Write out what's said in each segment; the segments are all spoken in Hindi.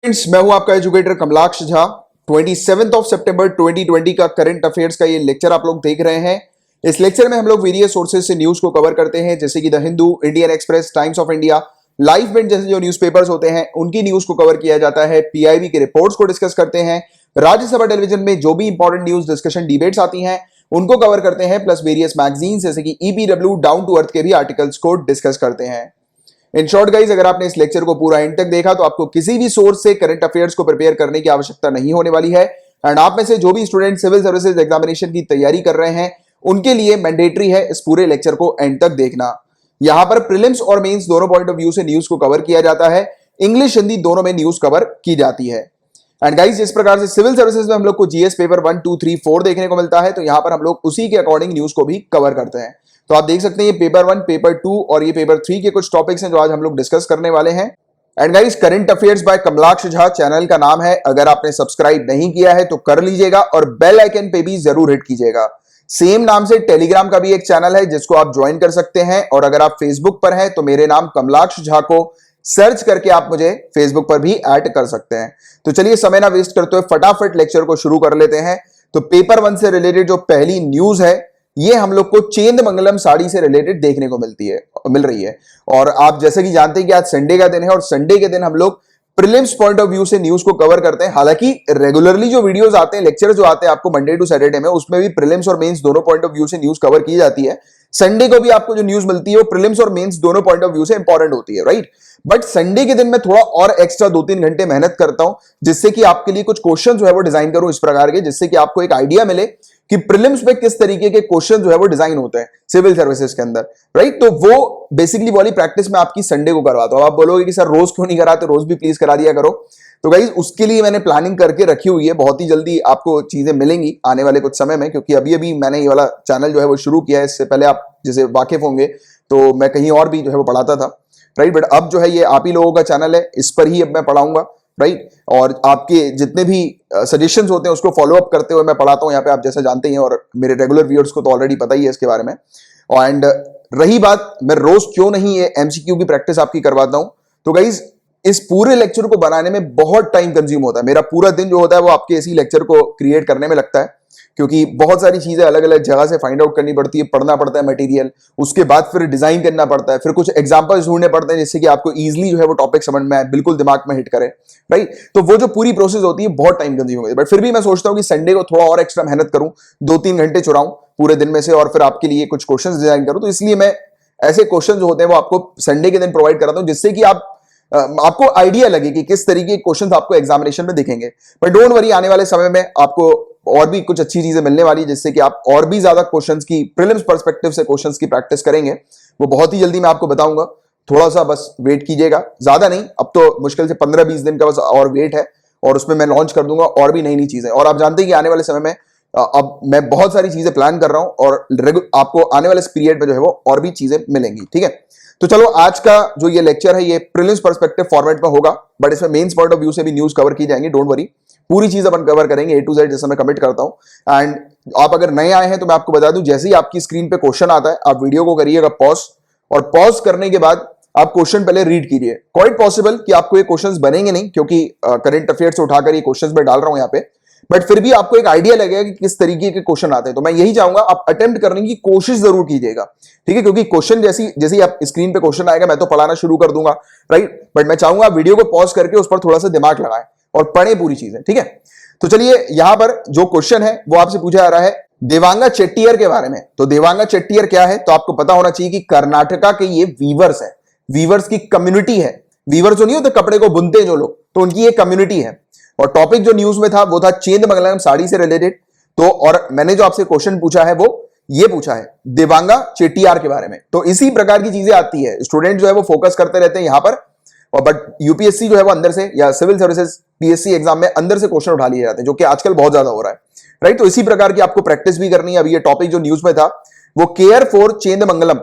फ्रेंड्स, मैं हूं आपका एजुकेटर कमलाक्ष झा। 27 सितंबर 2020 का करंट अफेयर्स का ये लेक्चर आप लोग देख रहे हैं। इस लेक्चर में हम लोग वेरियस सोर्सेज से न्यूज को कवर करते हैं, जैसे कि the Hindu, Indian express, times of India, life minute जैसे जो न्यूज़पेपर्स होते हैं उनकी न्यूज को कवर किया जाता है। पीआईबी के रिपोर्ट्स को डिस्कस करते हैं। राज्यसभा टेलीविजन में जो भी इंपॉर्टेंट न्यूज डिस्कशन डिबेट्स आती हैं उनको कवर करते हैं, प्लस वेरियस मैगजीन जैसे कि ईपीडब्ल्यू, डाउन टू अर्थ के भी आर्टिकल्स को डिस्कस करते हैं। इन शॉर्ट गाइज, अगर आपने इस लेक्चर को पूरा एंड तक देखा तो आपको किसी भी सोर्स से करंट अफेयर्स को प्रिपेयर करने की आवश्यकता नहीं होने वाली है। एंड आप में से जो भी स्टूडेंट सिविल सर्विसेज एग्जामिनेशन की तैयारी कर रहे हैं उनके लिए मैंडेटरी है इस पूरे लेक्चर को एंड तक देखना। यहां पर प्रीलिम्स और मेंस दोनों पॉइंट ऑफ व्यू से न्यूज को कवर किया जाता है। इंग्लिश हिंदी दोनों में न्यूज कवर की जाती है। एंड गाइज, इस प्रकार से सिविल सर्विसेज में हम लोग को जीएस पेपर 1, 2, 3, 4 देखने को मिलता है, तो यहां पर हम लोग उसी के अकॉर्डिंग न्यूज को भी कवर करते हैं। तो आप देख सकते हैं ये पेपर 1, पेपर 2 और ये पेपर 3 के कुछ टॉपिक्स हैं जो आज हम लोग डिस्कस करने वाले हैं। And guys, current affairs by Kamalaksh Jha channel का नाम है। अगर आपने सब्सक्राइब नहीं किया है तो कर लीजिएगा और बेल आइकन पे भी जरूर हिट कीजिएगा। सेम नाम से टेलीग्राम का भी एक चैनल है जिसको आप ज्वाइन कर सकते हैं, और अगर आप फेसबुक पर हैं तो मेरे नाम कमलाक्ष झा को सर्च करके आप मुझे फेसबुक पर भी ऐड कर सकते हैं। तो चलिए समय ना वेस्ट करते हुए फटाफट लेक्चर को शुरू कर लेते हैं। तो पेपर 1 से रिलेटेड जो पहली न्यूज है ये हम लोग को चेंदमंगलम साड़ी से रिलेटेड देखने को मिल रही है। और आप जैसे कि जानते हैं कि आज संडे का दिन है, और संडे के दिन हम लोग प्रीलिम्स पॉइंट ऑफ व्यू से न्यूज को कवर करते हैं। हालांकि रेगुलरली जो वीडियोस आते हैं, लेक्चर जो आते हैं आपको मंडे टू सैटरडे में, उसमें भी प्रीलिम्स और मेंस दोनों पॉइंट ऑफ व्यू से न्यूज कवर की जाती है। संडे को भी आपको जो न्यूज मिलती है वो प्रीलिम्स और मेंस दोनों पॉइंट ऑफ व्यू से इंपॉर्टेंट होती है, राइट। बट संडे के दिन मैं थोड़ा और एक्स्ट्रा 2-3 घंटे मेहनत करता हूं, जिससे कि आपके लिए कुछ क्वेश्चन जो है वो डिजाइन करूं इस प्रकार के, जिससे कि आपको एक आइडिया मिले कि प्रीलिम्स में किस तरीके के क्वेश्चन जो है वो डिजाइन होते हैं सिविल सर्विसेज के अंदर, राइट। तो वो बेसिकली वाली प्रैक्टिस मैं आपकी संडे को करवाता हूं। आप बोलोगे कि सर रोज क्यों नहीं कराते, रोज भी प्लीज करा दिया करो। तो गाइज, उसके लिए मैंने प्लानिंग करके रखी हुई है। बहुत ही जल्दी आपको चीजें मिलेंगी आने वाले कुछ समय में, क्योंकि अभी अभी मैंने ये वाला चैनल जो है वो शुरू किया है। इससे पहले आप जैसे वाकिफ होंगे तो मैं कहीं और भी जो है वो पढ़ाता था, राइट। बट अब जो है ये आप ही लोगों का चैनल है, इस पर ही अब मैं पढ़ाऊंगा, राइट। और आपके जितने भी सजेशंस होते हैं उसको फॉलो अप करते हुए मैं पढ़ाता हूं यहाँ पे, आप जैसे जानते हैं, और मेरे रेगुलर व्यूअर्स को तो ऑलरेडी पता ही है इसके बारे में। एंड रही बात मैं रोज क्यों नहीं ये एमसीक्यू की प्रैक्टिस आपकी करवाता हूं, तो गाइज इस पूरे लेक्चर को बनाने में बहुत टाइम कंज्यूम होता है। मेरा पूरा दिन जो होता है वो आपके इसी लेक्चर को क्रिएट करने में लगता है, क्योंकि बहुत सारी चीजें अलग अलग जगह से फाइंड आउट करनी पड़ती है, पढ़ना पड़ता है मटेरियल, उसके बाद फिर डिजाइन करना पड़ता है, फिर कुछ एग्जांपल्स ढूंढने पड़ते हैं जिससे कि आपको इजीली जो है वो टॉपिक समझ में आए, बिल्कुल दिमाग में हिट करे, राइट। तो वो जो पूरी प्रोसेस होती है बहुत टाइम कंज्यूम होती है। बट फिर भी मैं सोचता हूँ कि संडे को थोड़ा और एक्स्ट्रा मेहनत करूं, 2-3 घंटे चुराऊं पूरे दिन में से, और फिर आपके लिए कुछ क्वेश्चन डिजाइन करूं। तो इसलिए मैं ऐसे क्वेश्चन जो होते हैं वो आपको संडे के दिन प्रोवाइड कराता हूं, जिससे कि आपको आइडिया लगे कि किस तरीके के क्वेश्चंस आपको एग्जामिनेशन में दिखेंगे। पर डोंट वरी, आने वाले समय में आपको और भी कुछ अच्छी चीजें मिलने वाली, जिससे कि आप और भी ज्यादा क्वेश्चंस की प्रीलिम्स पर्सपेक्टिव से क्वेश्चंस की प्रैक्टिस करेंगे। वो बहुत ही जल्दी मैं आपको बताऊंगा, थोड़ा सा बस वेट कीजिएगा, ज्यादा नहीं, अब तो मुश्किल से 15-20 दिन का बस और वेट है, और उसमें मैं लॉन्च कर दूंगा और भी नई नई चीजें। और आप जानते हैं कि आने वाले समय में अब मैं बहुत सारी चीजें प्लान कर रहा हूं, और आपको आने वाले इस पीरियड में जो है वो और भी चीजें मिलेंगी, ठीक है। तो चलो, आज का जो ये लेक्चर है ये प्रीलिम्स पर्सपेक्टिव फॉर्मेट में होगा, बट इसमें मेंस पॉइंट ऑफ व्यू से भी न्यूज कवर की जाएंगी। डोंट वरी, पूरी चीज अपन कवर करेंगे A to Z, जैसे मैं कमिट करता हूं। एंड आप अगर नए आए हैं तो मैं आपको बता दूं, जैसे ही आपकी स्क्रीन पे क्वेश्चन आता है आप वीडियो को करिएगा पॉज, और पॉज करने के बाद आप क्वेश्चन पहले रीड कीजिए। क्वाइट पॉसिबल कि आपको ये क्वेश्चंस बनेंगे नहीं, क्योंकि करंट अफेयर्स से उठाकर ये क्वेश्चंस मैं डाल रहा हूं यहाँ पे, बट फिर भी आपको एक आइडिया लगेगा कि किस तरीके के क्वेश्चन आते हैं। तो मैं यही चाहूंगा आप अटेम्प्ट करने की कोशिश जरूर कीजिएगा, ठीक है, क्योंकि क्वेश्चन जैसे ही आप स्क्रीन पे क्वेश्चन आएगा मैं तो पढ़ाना शुरू कर दूंगा, राइट। बट मैं चाहूंगा आप वीडियो को पॉज करके उस पर थोड़ा सा दिमाग लगाएं और पढ़ें पूरी चीजें, ठीक है। तो चलिए, यहां पर जो क्वेश्चन है वो आपसे पूछा जा रहा है देवांगा चेट्टियर के बारे में। तो देवांगा चेट्टियर क्या है, तो आपको पता होना चाहिए कि कर्नाटका के ये वीवर्स है, वीवर्स की कम्युनिटी है। वीवर्स जो नहीं होते कपड़े को बुनते जो लोग, तो उनकी ये कम्युनिटी है। और टॉपिक जो न्यूज में था वो था चेंदमंगलम साड़ी से रिलेटेड। तो और मैंने जो आपसे क्वेश्चन पूछा है वो ये पूछा है देवांगा चेट्टियार के बारे में। तो इसी प्रकार की चीजें आती है, स्टूडेंट जो है वो फोकस करते रहते हैं यहां पर, और बट यूपीएससी जो है वो अंदर से, या सिविल सर्विसेज पीएससी एग्जाम में अंदर से क्वेश्चन उठा लिए जाते हैं, जो कि आजकल बहुत ज्यादा हो रहा है, राइट। तो इसी प्रकार की आपको प्रैक्टिस भी करनी है। अभी ये टॉपिक जो न्यूज में था वो केयर फॉर चेंदमंगलम,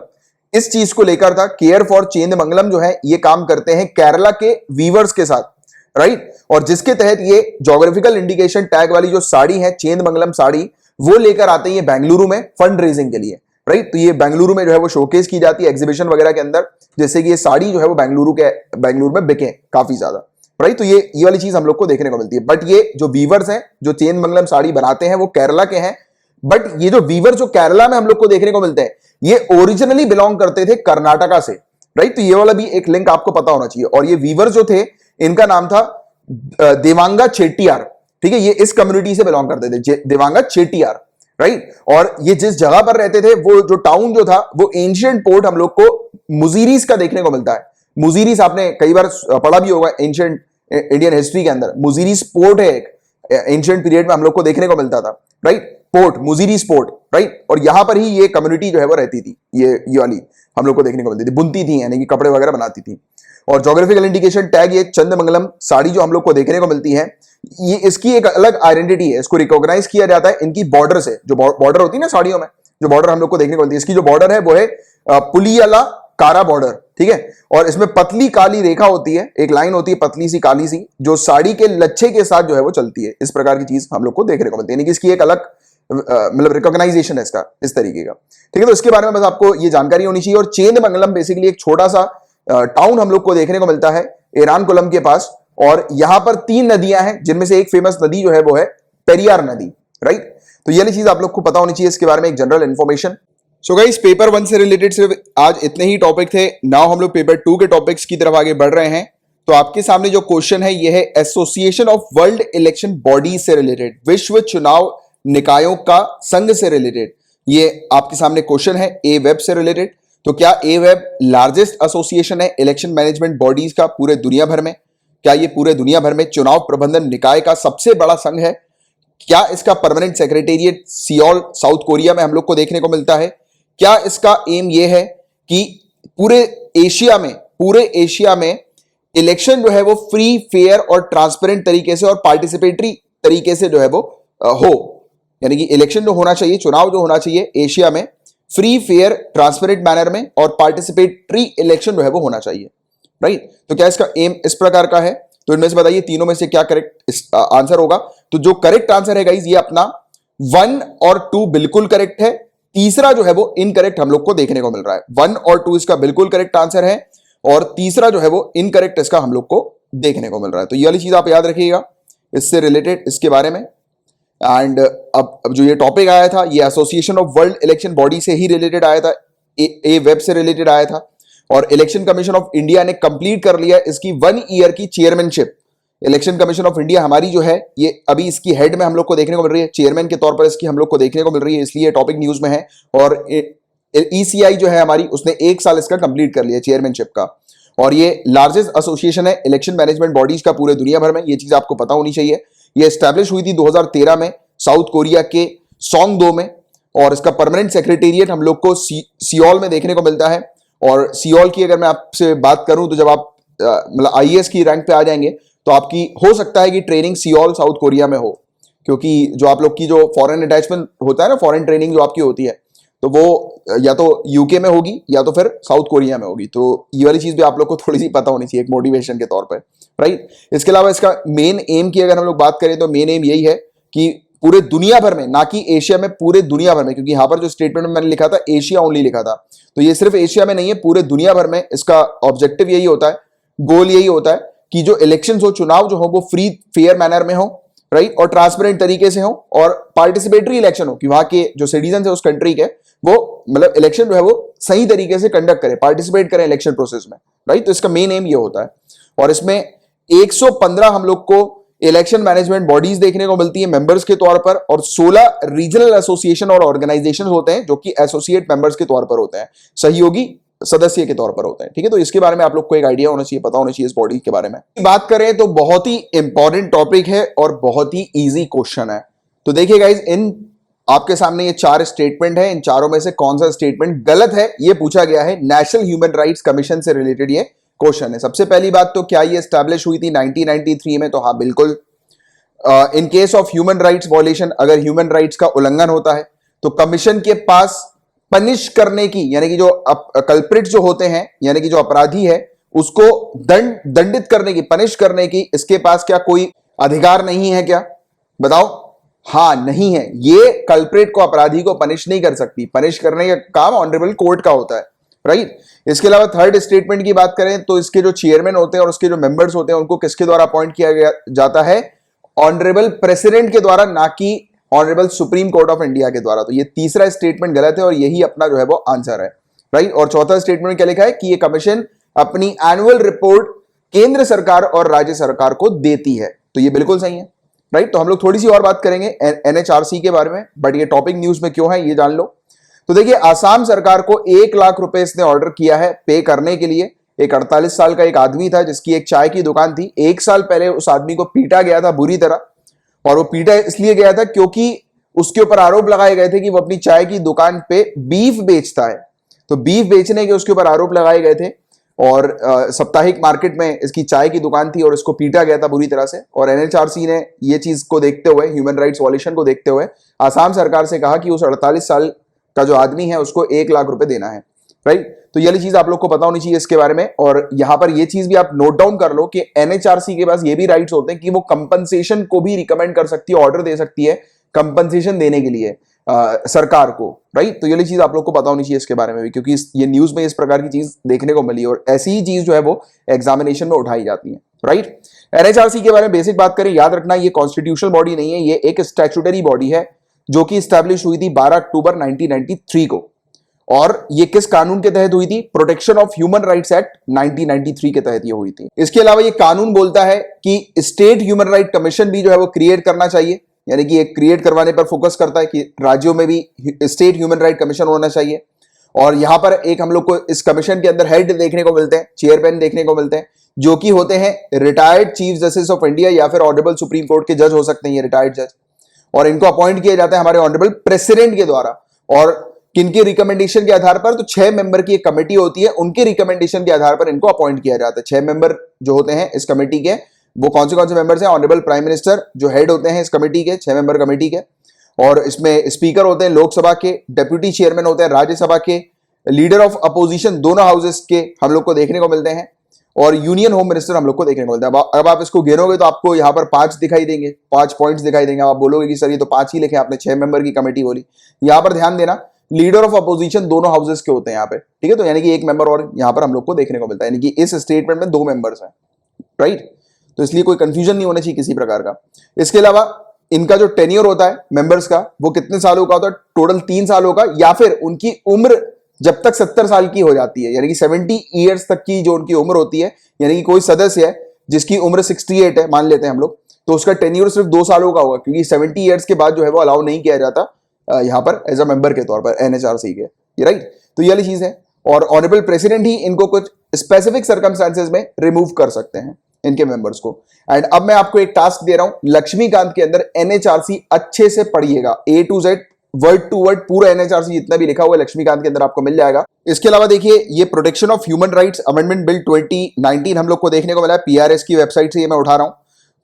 इस चीज को लेकर था। केयर फॉर चेंदमंगलम जो है ये काम करते हैं केरला के वीवर्स के साथ, राइट। और जिसके तहत ये ज्योग्राफिकल इंडिकेशन टैग वाली जो साड़ी है चेंदमंगलम साड़ी, वो लेकर आते हैं ये बेंगलुरु में फंड रेजिंग के लिए, राइट। तो ये बेंगलुरु में जो है वो शोकेस की जाती है एग्जीबिशन वगैरह के अंदर, जैसे कि ये साड़ी जो है वो बेंगलुरु में बिके काफी ज्यादा, राइट। तो ये वाली चीज हम लोग को देखने को मिलती है। बट ये जो वीवर्स हैं जो चेन मंगलम साड़ी बनाते हैं वो केरला के हैं, बट ये जो वीवर जो केरला में हम लोग को देखने को मिलते हैं ये ओरिजिनली बिलोंग करते थे कर्नाटका से, राइट। तो ये वाला भी एक लिंक आपको पता होना चाहिए। और ये वीवर जो थे इनका नाम था देवांगा चेट्टियार, ठीक है। ये इस कम्युनिटी से बिलोंग करते थे, देवांगा चेट्टियार, राइट। और ये जिस जगह पर रहते थे वो जो टाउन जो था वो एंशिएंट पोर्ट हम लोग को मुजीरीज का देखने को मिलता है। मुजीरीज आपने कई बार पढ़ा भी होगा एंशिएंट इंडियन हिस्ट्री के अंदर। मुजीरीज पोर्ट है एक, एंशिएंट पीरियड में हम लोग को देखने को मिलता था, right. Port, Muziris port, right. और यहां पर ही ये कम्युनिटी जो है वो रहती थी, ये वाली हम लोग को देखने को मिलती थी, बुनती थी यानी कि कपड़े वगैरह बनाती थी। और ज्योग्राफिकल इंडिकेशन टैग ये चंदमंगलम साड़ी जो हम लोग को देखने को मिलती है, ये इसकी एक अलग आइडेंटिटी है। इसको रिकॉग्नाइज किया जाता है इनकी बॉर्डर से। जो बॉर्डर होती है ना साड़ियों में, जो बॉर्डर हम लोग को देखने को मिलती है, इसकी जो बॉर्डर है वो है पुलियाला कारा बॉर्डर, ठीक है। और इसमें पतली काली रेखा होती है, एक लाइन होती है पतली सी काली सी, जो साड़ी के लच्छे के साथ जो है वो चलती है। इस प्रकार की चीज हम लोग को देखने को मिलती है, यानी कि इसकी एक अलग मतलब रिकॉग्नाइजेशन है इसका, इस तरीके का, ठीक है। तो इसके बारे में बस आपको ये जानकारी होनी चाहिए। और चेंदमंगलम बेसिकली एक छोटा सा टाउन हम लोग को देखने को मिलता है एरानकुलम के पास। और यहां पर 3 नदियां हैं जिनमें से एक फेमस नदी जो है वो है पेरियार नदी, राइट। तो ये वाली चीज आप लोग को पता होनी चाहिए इसके बारे में, एक general information. So guys, paper 1 से रिलेटेड सिर्फ आज इतने ही टॉपिक थे। नाउ हम लोग पेपर 2 के टॉपिक्स की तरफ आगे बढ़ रहे हैं। तो आपके सामने जो क्वेश्चन है ये है association of world election bodies से रिलेटेड, विश्व चुनाव निकायों का संघ से रिलेटेड ये आपके सामने क्वेश्चन है, ए वेब से रिलेटेड। तो क्या ए वेब लार्जेस्ट एसोसिएशन है इलेक्शन मैनेजमेंट बॉडीज का पूरे दुनिया भर में? क्या ये पूरे दुनिया भर में चुनाव प्रबंधन निकाय का सबसे बड़ा संघ है? क्या इसका permanent secretariat Seoul south Korea में हम लोग को देखने को मिलता है? क्या इसका एम ये है कि पूरे एशिया में इलेक्शन जो है वो फ्री, फेयर और ट्रांसपेरेंट तरीके से और पार्टिसिपेटरी तरीके से जो है वो हो, यानी कि इलेक्शन जो होना चाहिए, चुनाव जो होना चाहिए एशिया में फ्री, फेयर, ट्रांसपेरेंट मैनर में और पार्टिसिपेटरी इलेक्शन जो है वो होना चाहिए, राइट। तो क्या इसका एम इस प्रकार का है? तो इनमें से बताइए तीनों में से क्या करेक्ट आंसर होगा। तो जो करेक्ट आंसर है गाइस ये अपना 1 और 2 बिल्कुल करेक्ट है, तीसरा जो है वो इनकरेक्ट हम लोग को देखने को मिल रहा है। 1 और 2 इसका बिल्कुल करेक्ट आंसर है और तीसरा जो है वो इनकरेक्ट इसका हम लोग को देखने को मिल रहा है। तो ये वाली चीज आप याद रखिएगा इससे रिलेटेड, इसके बारे में। एंड अब जो ये टॉपिक आया था ये association of world election body से ही रिलेटेड आया था, ए वेब से रिलेटेड आया था। और इलेक्शन कमीशन ऑफ इंडिया ने कंप्लीट कर लिया इसकी 1 ईयर की chairmanship. Election commission of India हमारी जो है ये अभी इसकी हेड में हम लोग को देखने को मिल रही है, चेयरमैन के तौर पर इसकी हम लोग को देखने को मिल रही है, इसलिए टॉपिक न्यूज में है। और ईसीआई जो है हमारी उसने 1 साल इसका कंप्लीट कर लिया चेयरमैनशिप का। और ये लार्जेस्ट एसोसिएशन है इलेक्शन मैनेजमेंट बॉडीज का पूरे दुनिया भर में, ये चीज आपको पता होनी चाहिए। ये एस्टैब्लिश हुई थी 2013 में साउथ कोरिया के सोंगदो में। और इसका परमानेंट सेक्रेटेरिएट हम लोग को सियोल में देखने को मिलता है। और सियोल की अगर मैं आपसे बात करूं तो जब आप मतलब आईएएस की रैंक पे आ जाएंगे तो आपकी हो सकता है कि ट्रेनिंग सियोल साउथ कोरिया में हो, क्योंकि जो आप लोग की जो फॉरेन अटैचमेंट होता है ना, फॉरेन ट्रेनिंग जो आपकी होती है, तो वो या तो यूके में होगी या तो फिर साउथ कोरिया में होगी। तो ये वाली चीज भी आप लोग को थोड़ी सी पता होनी चाहिए एक मोटिवेशन के तौर पर, राइट। इसके अलावा इसका मेन एम की अगर हम लोग बात करें तो मेन एम यही है कि पूरे दुनिया भर में, ना कि एशिया में, पूरे दुनिया भर में, क्योंकि यहां पर जो स्टेटमेंट में मैंने लिखा था एशिया ओनली लिखा था, तो ये सिर्फ एशिया में नहीं है, पूरे दुनिया भर में इसका ऑब्जेक्टिव यही होता है, गोल यही होता है कि जो इलेक्शंस हो, चुनाव जो हो वो फ्री, फेयर मैनर में हो, राइट, और ट्रांसपेरेंट तरीके से हो और पार्टिसिपेटरी इलेक्शन हो, कि वहां के जो सिटीजन है उस कंट्री के वो मतलब इलेक्शन जो है वो सही तरीके से कंडक्ट करें, पार्टिसिपेट करें इलेक्शन प्रोसेस में, राइट। तो इसका मेन एम ये होता है। और इसमें 115 हम लोग को इलेक्शन मैनेजमेंट बॉडीज देखने को मिलती है मेंबर्स के तौर पर, और 16 रीजनल एसोसिएशन और ऑर्गेनाइजेशन होते हैं जो कि एसोसिएट मेंबर्स के तौर पर होते हैं, सहयोगी सदस्य के तौर पर होते हैं, ठीक है। तो इसके बारे में आप लोग को एक आइडिया होना चाहिए, पता होना चाहिए इस बॉडी के बारे में। बात करें तो बहुत ही इंपॉर्टेंट टॉपिक है और बहुत ही इजी क्वेश्चन है। तो देखिए गाइज, इन आपके सामने ये 4 स्टेटमेंट है, इन चारों में से कौन सा स्टेटमेंट गलत है ये पूछा गया है। नेशनल ह्यूमन राइट्स कमीशन से रिलेटेड ये क्वेश्चन है। सबसे पहली बात तो क्या ये एस्टैब्लिश हुई थी 1993 में? तो हाँ, बिल्कुल। In case of human rights violation, अगर ह्यूमन राइट्स का उल्लंघन होता है तो कमीशन के पास पनिश करने की, यानी कि जो कल्प्रिट जो होते हैं, यानी कि जो अपराधी है उसको दंडित करने की, पनिश करने की, इसके पास क्या कोई अधिकार नहीं है क्या? बताओ। हाँ, नहीं है। ये कल्प्रिट को, अपराधी को पनिश नहीं कर सकती। पनिश करने का काम ऑनरेबल कोर्ट का होता है, राइट। इसके अलावा थर्ड स्टेटमेंट की बात करें तो इसके जो चेयरमैन होते हैं और उसके जो मेंबर्स होते हैं उनको किसके द्वारा अपॉइंट किया गया जाता है? ऑनरेबल प्रेसिडेंट के द्वारा, ना कि honourable supreme court of India के द्वारा। तो ये तीसरा स्टेटमेंट गलत है और यही अपना जो है वो आंसर है, राइट। और चौथा स्टेटमेंट में क्या लिखा है कि ये कमीशन अपनी एनुअल रिपोर्ट केंद्र सरकार और राज्य सरकार को देती है। तो ये बिल्कुल सही है, राइट। तो हम लोग थोड़ी सी और बात करेंगे एनएचआरसी के बारे में, बट ये टॉपिक न्यूज में क्यों है ये जान लो। तो देखिए, आसाम सरकार को 1 लाख रुपए इसने ऑर्डर किया है पे करने के लिए। एक 48 साल का एक आदमी था जिसकी एक चाय की दुकान थी। 1 साल पहले उस आदमी को पीटा गया था बुरी तरह, और वो पीटा इसलिए गया था क्योंकि उसके ऊपर आरोप लगाए गए थे कि वो अपनी चाय की दुकान पे बीफ बेचता है। तो बीफ बेचने के उसके ऊपर आरोप लगाए गए थे, और साप्ताहिक मार्केट में इसकी चाय की दुकान थी और इसको पीटा गया था बुरी तरह से। और एनएचआरसी ने ये चीज को देखते हुए, ह्यूमन राइट्स वॉल्यूशन को देखते हुए, आसाम सरकार से कहा कि उस 48 साल का जो आदमी है उसको 1 लाख रुपए देना है, राइट। तो ये चीज आप लोग को पता होनी चाहिए इसके बारे में। और यहां पर ये चीज भी आप नोट डाउन कर लो कि एनएचआरसी के पास ये भी राइट्स होते हैं कि वो कंपनसेशन को भी रिकमेंड कर सकती है, ऑर्डर दे सकती है कंपनसेशन देने के लिए सरकार को, राइट। तो ये चीज आप लोग को पता होनी चाहिए इसके बारे में भी, क्योंकि ये न्यूज में इस प्रकार की चीज देखने को मिली और ऐसी ही चीज जो है वो एग्जामिनेशन में उठाई जाती है, राइट। एनएचआरसी के बारे में बेसिक बात करें, याद रखना ये कॉन्स्टिट्यूशनल बॉडी नहीं है, ये एक स्टैट्यूटरी बॉडी है जो कि स्टैब्लिश हुई थी 12 अक्टूबर 1993 को। और ये किस कानून के तहत हुई थी? Protection of human rights act 1993 के तहत ये हुई थी। इसके अलावा ये कानून बोलता है कि स्टेट ह्यूमन राइट कमीशन भी जो है वो क्रिएट करना चाहिए, यानी कि एक क्रिएट करवाने पर फोकस करता है कि राज्यों में भी स्टेट ह्यूमन राइट कमीशन होना चाहिए। और यहां पर एक हम लोग को इस कमीशन के अंदर हेड देखने को मिलते हैं, चेयरमैन देखने को मिलते हैं, जो कि होते हैं retired chief justice of India या फिर ऑनरेबल सुप्रीम कोर्ट के जज हो सकते हैं ये रिटायर्ड जज। और इनको अपॉइंट किया जाता है हमारे ऑनरेबल प्रेसिडेंट के द्वारा। और किनके रिकमेंडेशन के आधार पर? तो 6 मेंबर की एक कमेटी होती है, उनके रिकमेंडेशन के आधार पर इनको अपॉइंट किया जाता है। 6 मेंबर जो होते हैं इस कमेटी के, वो कौन से मेंबर्स हैं? ऑनरेबल प्राइम मिनिस्टर जो हेड होते हैं इस कमेटी के, 6 मेंबर कमेटी के। और इसमें स्पीकर होते हैं लोकसभा के, डेप्यूटी चेयरमैन होते हैं राज्यसभा के, लीडर ऑफ अपोजिशन दोनों हाउसेस के हम लोग को देखने को मिलते हैं, और यूनियन होम मिनिस्टर हम लोग को देखने को मिलता है। अब आप इसको गिनोगे तो आपको यहाँ पर 5 दिखाई देंगे, 5 पॉइंट्स दिखाई देंगे। आप बोलोगे कि सर ये तो 5 ही लिखे, आपने 6 मेंबर की कमेटी बोली। यहाँ पर ध्यान देना, लीडर ऑफ अपोजिशन दोनों हाउसेस के होते हैं यहाँ पे, ठीक है। तो यानी कि एक मेंबर और यहाँ पर हम लोग को देखने को मिलता है, यानी कि इस स्टेटमेंट में 2 मेंबर्स हैं, राइट। तो इसलिए कोई कंफ्यूजन नहीं होना चाहिए किसी प्रकार का। इसके अलावा इनका जो टेन्योर होता है मेंबर्स का, वो कितने सालों का होता है? टोटल 3 सालों का, या फिर उनकी उम्र जब तक 70 साल की हो जाती है, यानी कि 70 ईयर्स तक की जो उनकी उम्र होती है। यानी कि कोई सदस्य है जिसकी उम्र 68 है, मान लेते हैं हम लोग, तो उसका टेन्योर सिर्फ 2 सालों का होगा, क्योंकि 70 ईयर्स के बाद जो है वो अलाउ नहीं किया जाता यहां पर एज अ मेंबर के तौर पर एनएचआरसी के, राइट। तो ये वाली चीज है। और ऑनरेबल प्रेसिडेंट ही इनको कुछ स्पेसिफिक सर्कमस्टांसेस में रिमूव कर सकते हैं इनके मेंबर्स को। एंड अब मैं आपको एक टास्क दे रहा हूं लक्ष्मीकांत के अंदर, एनएचआरसी अच्छे से पढ़िएगा, A to Z word to word पूरा एनएचआरसी जितना भी लिखा हुआ है लक्ष्मीकांत के अंदर आपको मिल जाएगा। इसके अलावा देखिए, ये protection of human rights amendment bill 2019 हम लोग को देखने को मिला है, पीआरएस की वेबसाइट से ये मैं उठा रहा हूं।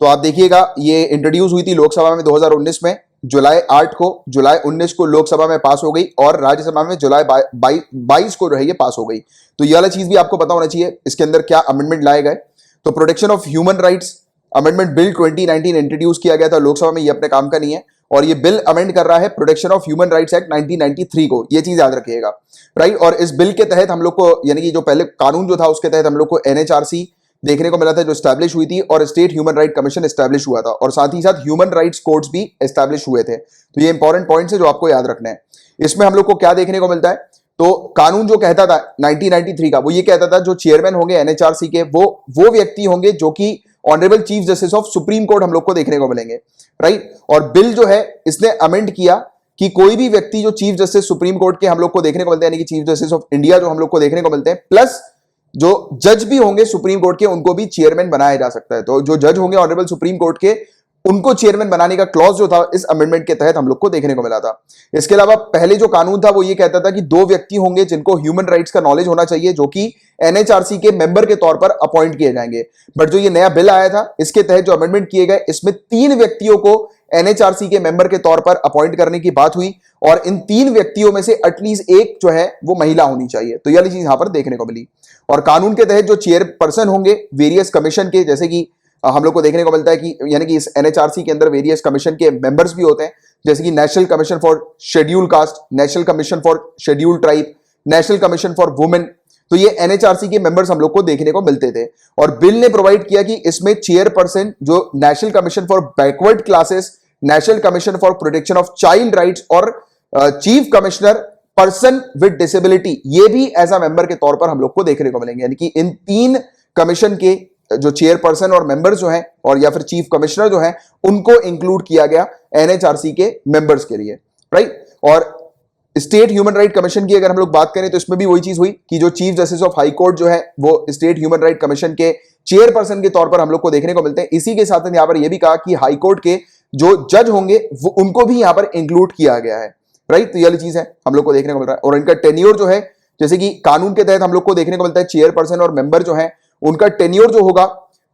तो आप देखिएगा, ये इंट्रोड्यूस हुई थी लोकसभा में 2019 में, जुलाई 8 को, जुलाई 19 को लोकसभा में पास हो गई, और राज्यसभा में जुलाई 22 को जो है ये पास हो गई। तो ये वाला चीज भी आपको पता होना चाहिए इसके अंदर क्या अमेंडमेंट लाए गए। तो protection of human rights amendment bill 2019 introduce किया गया था लोकसभा में, ये अपने काम का नहीं है। और ये बिल अमेंड कर रहा है protection of human rights act 1993 को, ये चीज याद रखिएगा, राइट। और इस बिल के तहत हम लोग को, यानी कि जो पहले कानून जो था उसके तहत हम लोग को एनएचआरसी देखने को मिला था जो एस्टैब्लिश हुई थी, और state human right commission establish हुआ था, और साथ ही साथ ह्यूमन राइट्स कोर्ट्स भी एस्टैब्लिश हुए थे। तो ये इंपॉर्टेंट पॉइंट्स है जो आपको याद रखना है। इसमें हम लोग को क्या देखने को मिलता है? तो कानून जो कहता था 1993 का, वो ये कहता था जो चेयरमैन होंगे एनएचआरसी के, वो व्यक्ति होंगे जो कि honourable chief justice of supreme court हम लोग को देखने को मिलेंगे, राइट। और बिल जो है इसने अमेंड किया कि कोई भी व्यक्ति जो चीफ जस्टिस सुप्रीम कोर्ट के हम लोग को देखने को मिलते हैं, यानी कि चीफ जस्टिस ऑफ इंडिया जो हम लोग को देखने को मिलते हैं, प्लस जो जज भी होंगे सुप्रीम कोर्ट के, उनको भी चेयरमैन बनाया जा सकता है। तो जो जज होंगे ऑनरेबल सुप्रीम कोर्ट के, उनको चेयरमैन बनाने का क्लॉज जो था इस अमेंडमेंट के तहत हम लोग को देखने को मिला था। इसके अलावा पहले जो कानून था वो ये कहता था कि 2 व्यक्ति होंगे जिनको ह्यूमन राइट्स का नॉलेज होना चाहिए, जो कि एनएचआरसी के मेंबर के तौर पर अपॉइंट किए जाएंगे। बट जो ये नया बिल आया था इसके तहत जो अमेंडमेंट किए गए, इसमें 3 व्यक्तियों को एनएचआरसी के मेंबर के तौर पर अपॉइंट करने की बात हुई, और इन 3 व्यक्तियों में से एटलीस्ट एक जो है वो महिला होनी चाहिए। तो यह चीज यहां पर देखने को मिली। और कानून के तहत जो चेयरपर्सन होंगे वेरियस कमीशन के, जैसे कि हम लोग को देखने को मिलता है कि यानी कि इस एनएचआरसी के अंदर वेरियस कमीशन के मेंबर्स भी होते हैं, जैसे कि national commission for schedule caste, national commission for schedule tribe, national commission for women, तो ये एनएचआरसी के मेंबर्स हम लोग को देखने को मिलते थे। और बिल ने प्रोवाइड किया कि इसमें चेयरपर्सन जो national commission for backward classes, national commission for protection of child rights और chief commissioner person with disability, ये भी एज अ मेंबर के तौर पर हम लोग को देखने को मिलेंगे। यानी कि इन तीन कमीशन के जो चेयरपर्सन और मेंबर जो हैं और या फिर चीफ कमिश्नर जो हैं उनको इंक्लूड किया गया एनएचआरसी के मेंबर्स के लिए, राइट। और स्टेट ह्यूमन राइट कमीशन की अगर हम लोग बात करें तो इसमें भी वही चीज हुई कि जो chief justice of high court जो है वो स्टेट ह्यूमन राइट कमीशन के चेयरपर्सन के तौर पर हम लोग को देखने को मिलते हैं। इसी के साथ यहां पर यह भी कहा कि हाई कोर्ट के जो जज होंगे वो उनको भी यहां पर इंक्लूड किया गया है, राइट। तो ये वाली चीज है हम लोग को देखने को मिल रहा है। और इनका टेन्योर जो है, जैसे कि कानून के तहत हम लोग को देखने को मिलता है चेयरपर्सन और मेंबर जो है उनका टेन्योर जो होगा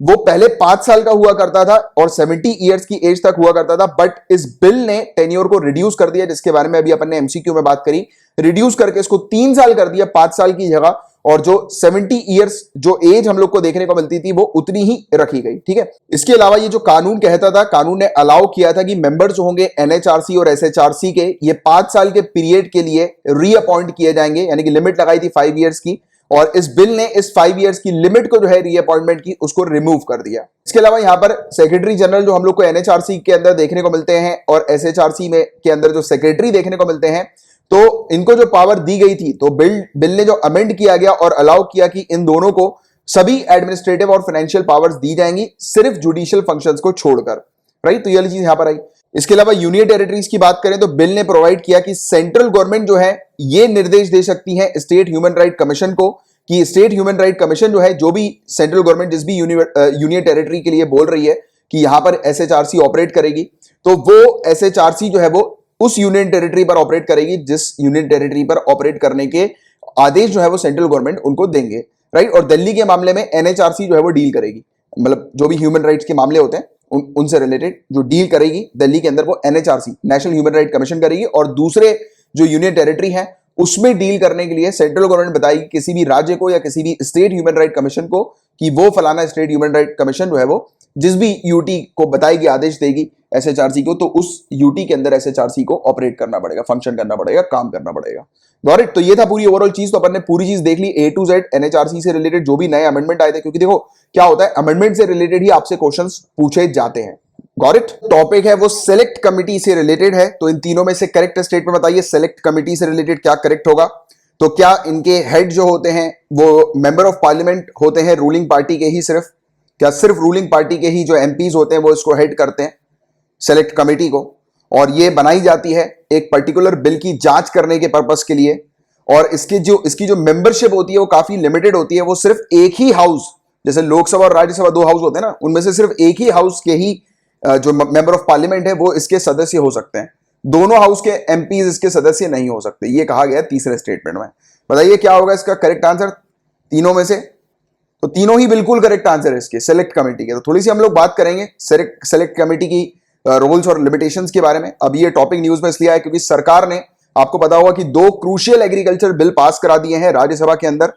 वो पहले 5 साल का हुआ करता था और 70 इयर्स की एज तक हुआ करता था, बट इस बिल ने टेन्योर को रिड्यूस कर दिया, जिसके बारे में अभी अपन ने एमसीक्यू में बात करी। रिड्यूस करके इसको 3 साल कर दिया 5 साल की जगह, और जो 70 इयर्स जो एज हम लोग को देखने को मिलती थी वो उतनी ही रखी गई, ठीक है। इसके अलावा ये जो कानून कहता था, कानून ने अलाउ किया था कि मेंबर जो होंगे एनएचआरसी और एसएचआरसी के, ये 5 साल के पीरियड के लिए रीअपॉइंट किए जाएंगे, यानी कि लिमिट लगाई थी 5 इयर्स की, और इस बिल ने इस 5 इयर्स की लिमिट को जो है रीअपॉइंटमेंट की उसको रिमूव कर दिया। इसके अलावा यहां पर सेक्रेटरी जनरल जो हम लोग को एनएचआरसी के अंदर देखने को मिलते हैं और एसएचआरसी में के अंदर जो सेक्रेटरी देखने को मिलते हैं, तो इनको जो पावर दी गई थी, तो बिल ने जो अमेंड किया गया और अलाउ किया कि इन दोनों को सभी एडमिनिस्ट्रेटिव और फाइनेंशियल पावर्स दी जाएंगी सिर्फ जुडिशियल फंक्शंस को छोड़कर, राइट। तो ये वाली चीज यहां पर आई। इसके अलावा यूनियन टेरिटरीज की बात करें तो बिल ने प्रोवाइड किया कि सेंट्रल गवर्नमेंट जो है ये निर्देश दे सकती है स्टेट ह्यूमन राइट कमीशन को कि स्टेट ह्यूमन राइट कमीशन जो है, जो भी सेंट्रल गवर्नमेंट जिस भी यूनियन टेरिटरी के लिए बोल रही है कि यहां पर एसएचआरसी ऑपरेट करेगी, तो वो एसएचआरसी जो है वो उस यूनियन टेरिटरी पर ऑपरेट करेगी जिस यूनियन टेरिटरी पर ऑपरेट करने के आदेश जो है वो सेंट्रल गवर्नमेंट उनको देंगे, राइट। और दिल्ली के मामले में एनएचआरसी जो है वो डील करेगी, मतलब जो भी ह्यूमन राइट्स के मामले होते हैं उनसे रिलेटेड जो डील करेगी दिल्ली के अंदर वो NHRC national human right commission करेगी। और दूसरे जो यूनियन टेरिटरी है उसमें डील करने के लिए सेंट्रल गवर्नमेंट बताएगी किसी भी राज्य को या किसी भी स्टेट ह्यूमन राइट कमीशन को कि वो फलाना स्टेट ह्यूमन राइट कमीशन जो है वो जिस भी यूटी को बताएगी, आदेश देगी एसएचआरसी को, तो उस यूटी के अंदर एसएचआरसी को ऑपरेट करना पड़ेगा, फंक्शन करना पड़ेगा, काम करना पड़ेगा। गॉट। तो ये था पूरी ओवरऑल चीज। तो अपन ने पूरी चीज देख ली ए टू जेड एनएचआरसी से रिलेटेड जो भी नए अमेंडमेंट आए थे, क्योंकि देखो क्या होता है अमेंडमेंट से रिलेटेड ही आपसे क्वेश्चंस पूछे जाते हैं। Got it. टॉपिक है वो सिलेक्ट कमिटी से रिलेटेड है, तो इन तीनों में से करेक्ट स्टेटमेंट बताइए, सिलेक्ट कमिटी से रिलेटेड क्या करेक्ट होगा। तो क्या इनके हेड जो होते हैं वो मेंबर ऑफ पार्लियामेंट होते हैं रूलिंग पार्टी के ही सिर्फ, क्या सिर्फ रूलिंग पार्टी के ही जो एमपीज होते हैं वो इसको हेड करते हैं सेलेक्ट कमेटी को, और ये बनाई जाती है एक पर्टिकुलर बिल की जांच करने के पर्पस के लिए, और इसकी जो मेंबरशिप होती है वो काफी लिमिटेड होती है, वो सिर्फ एक ही हाउस, जैसे लोकसभा और राज्यसभा 2 हाउस होते हैं ना, उनमें से सिर्फ एक ही हाउस के ही जो मेंबर ऑफ पार्लियामेंट है वो इसके सदस्य हो सकते हैं, दोनों हाउस के एमपीज इसके सदस्य नहीं हो सकते, ये कहा गया तीसरे स्टेटमेंट में। बताइए क्या होगा इसका करेक्ट आंसर तीनों में से। तो तीनों ही बिल्कुल करेक्ट आंसर है इसके सेलेक्ट कमेटी के। तो थोड़ी सी हम लोग बात करेंगे सेलेक्ट कमेटी की रोल्स और लिमिटेशंस के बारे में। अब ये टॉपिक न्यूज में इसलिए आया क्योंकि सरकार ने, आपको पता होगा कि 2 क्रूशियल एग्रीकल्चर बिल पास करा दिए हैं राज्यसभा के अंदर,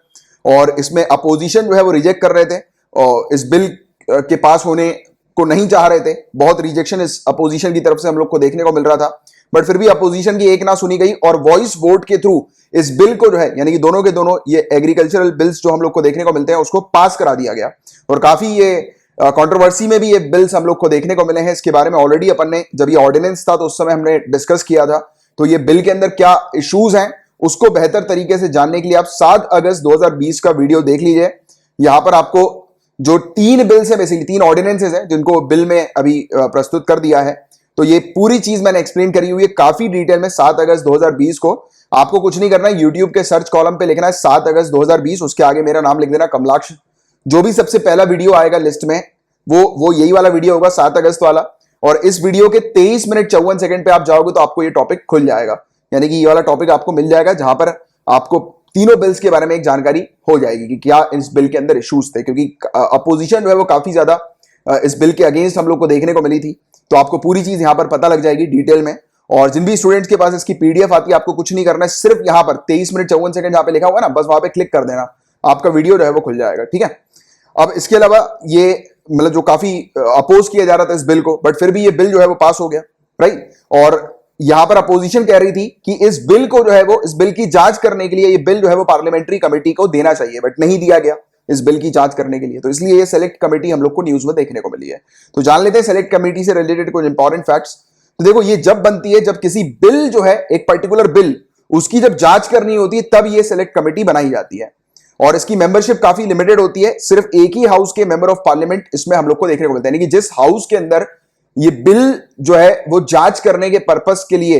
और इसमें अपोजिशन जो है वो रिजेक्ट कर रहे थे और इस बिल के पास होने को नहीं चाह रहे थे। बहुत रिजेक्शन इस अपोजिशन की तरफ से हम लोग को देखने को मिल रहा था, बट फिर भी अपोजिशन की एक ना सुनी गई और वॉइस वोट के थ्रू इस बिल को जो है, यानी कि दोनों के दोनों ये एग्रीकल्चरल बिल्स जो हम लोग को देखने को मिलते हैं उसको पास करा दिया गया। और काफी ये कंट्रोवर्सी में भी ये बिल्स हम लोग को देखने को मिले हैं। इसके बारे में ऑलरेडी अपन ने, जब ये ऑर्डिनेंस था तो उस समय हमने डिस्कस किया था। तो ये बिल के अंदर क्या इश्यूज हैं उसको बेहतर तरीके से जानने के लिए आप 7 अगस्त 2020 का वीडियो देख लीजिए। यहां पर आपको जो 3 बिल्स है, बेसिकली 3 ऑर्डिनेंसेस हैं जिनको बिल में अभी प्रस्तुत कर दिया है, तो ये पूरी चीज मैंने एक्सप्लेन करी हुई है काफी डिटेल में 7 अगस्त 2020 को। आपको कुछ नहीं करना है, यूट्यूब के सर्च कॉलम पे लिखना है 7 अगस्त 2020, उसके आगे मेरा नाम लिख देना कमलाक्ष। जो भी सबसे पहला वीडियो आएगा लिस्ट में वो यही वाला वीडियो होगा 7 अगस्त वाला, और इस वीडियो के 23 मिनट 54 सेकंड पे आप जाओगे तो आपको ये टॉपिक खुल जाएगा, यानी कि ये वाला टॉपिक आपको मिल जाएगा जहां पर आपको तीनों बिल्स के बारे में एक जानकारी हो जाएगी कि क्या इस बिल के अंदर इश्यूज थे, क्योंकि अपोजिशन जो है वो काफी ज्यादा इस बिल के अगेंस्ट हम लोग को देखने को मिली थी। तो आपको पूरी चीज यहां पर पता लग जाएगी डिटेल में। और जिन भी स्टूडेंट्स के पास इसकी पीडीएफ आती है, आपको कुछ नहीं करना है, सिर्फ यहां पर 23 मिनट 54 सेकंड जहां पे लिखा हुआ है ना, बस वहां पे क्लिक कर देना, आपका वीडियो जो है वो खुल जाएगा, ठीक है। अब इसके अलावा ये मतलब जो काफी अपोज किया जा रहा था इस बिल को, बट फिर भी ये बिल जो है वो पास हो गया, राइट। और यहां पर अपोजिशन कह रही थी कि इस बिल को जो है वो, इस बिल की जांच करने के लिए ये बिल जो है वो पार्लियामेंट्री कमेटी को देना चाहिए, बट नहीं दिया गया इस बिल की जांच करने के लिए। तो इसलिए ये सेलेक्ट कमेटी हम लोग को न्यूज में देखने को मिली है। तो जान लेते हैं सेलेक्ट कमेटी से रिलेटेड कुछ इंपॉर्टेंट फैक्ट्स। तो देखो, ये जब बनती है जब किसी बिल जो है, एक पर्टिकुलर बिल, उसकी जब जांच करनी होती है तब ये सेलेक्ट कमेटी बनाई जाती है। और इसकी मेंबरशिप काफी लिमिटेड होती है, सिर्फ एक ही हाउस के मेंबर ऑफ पार्लियामेंट इसमें हम लोग को देखने को मिलता है। यानी कि जिस हाउस के अंदर ये बिल जो है वो जांच करने के पर्पस के लिए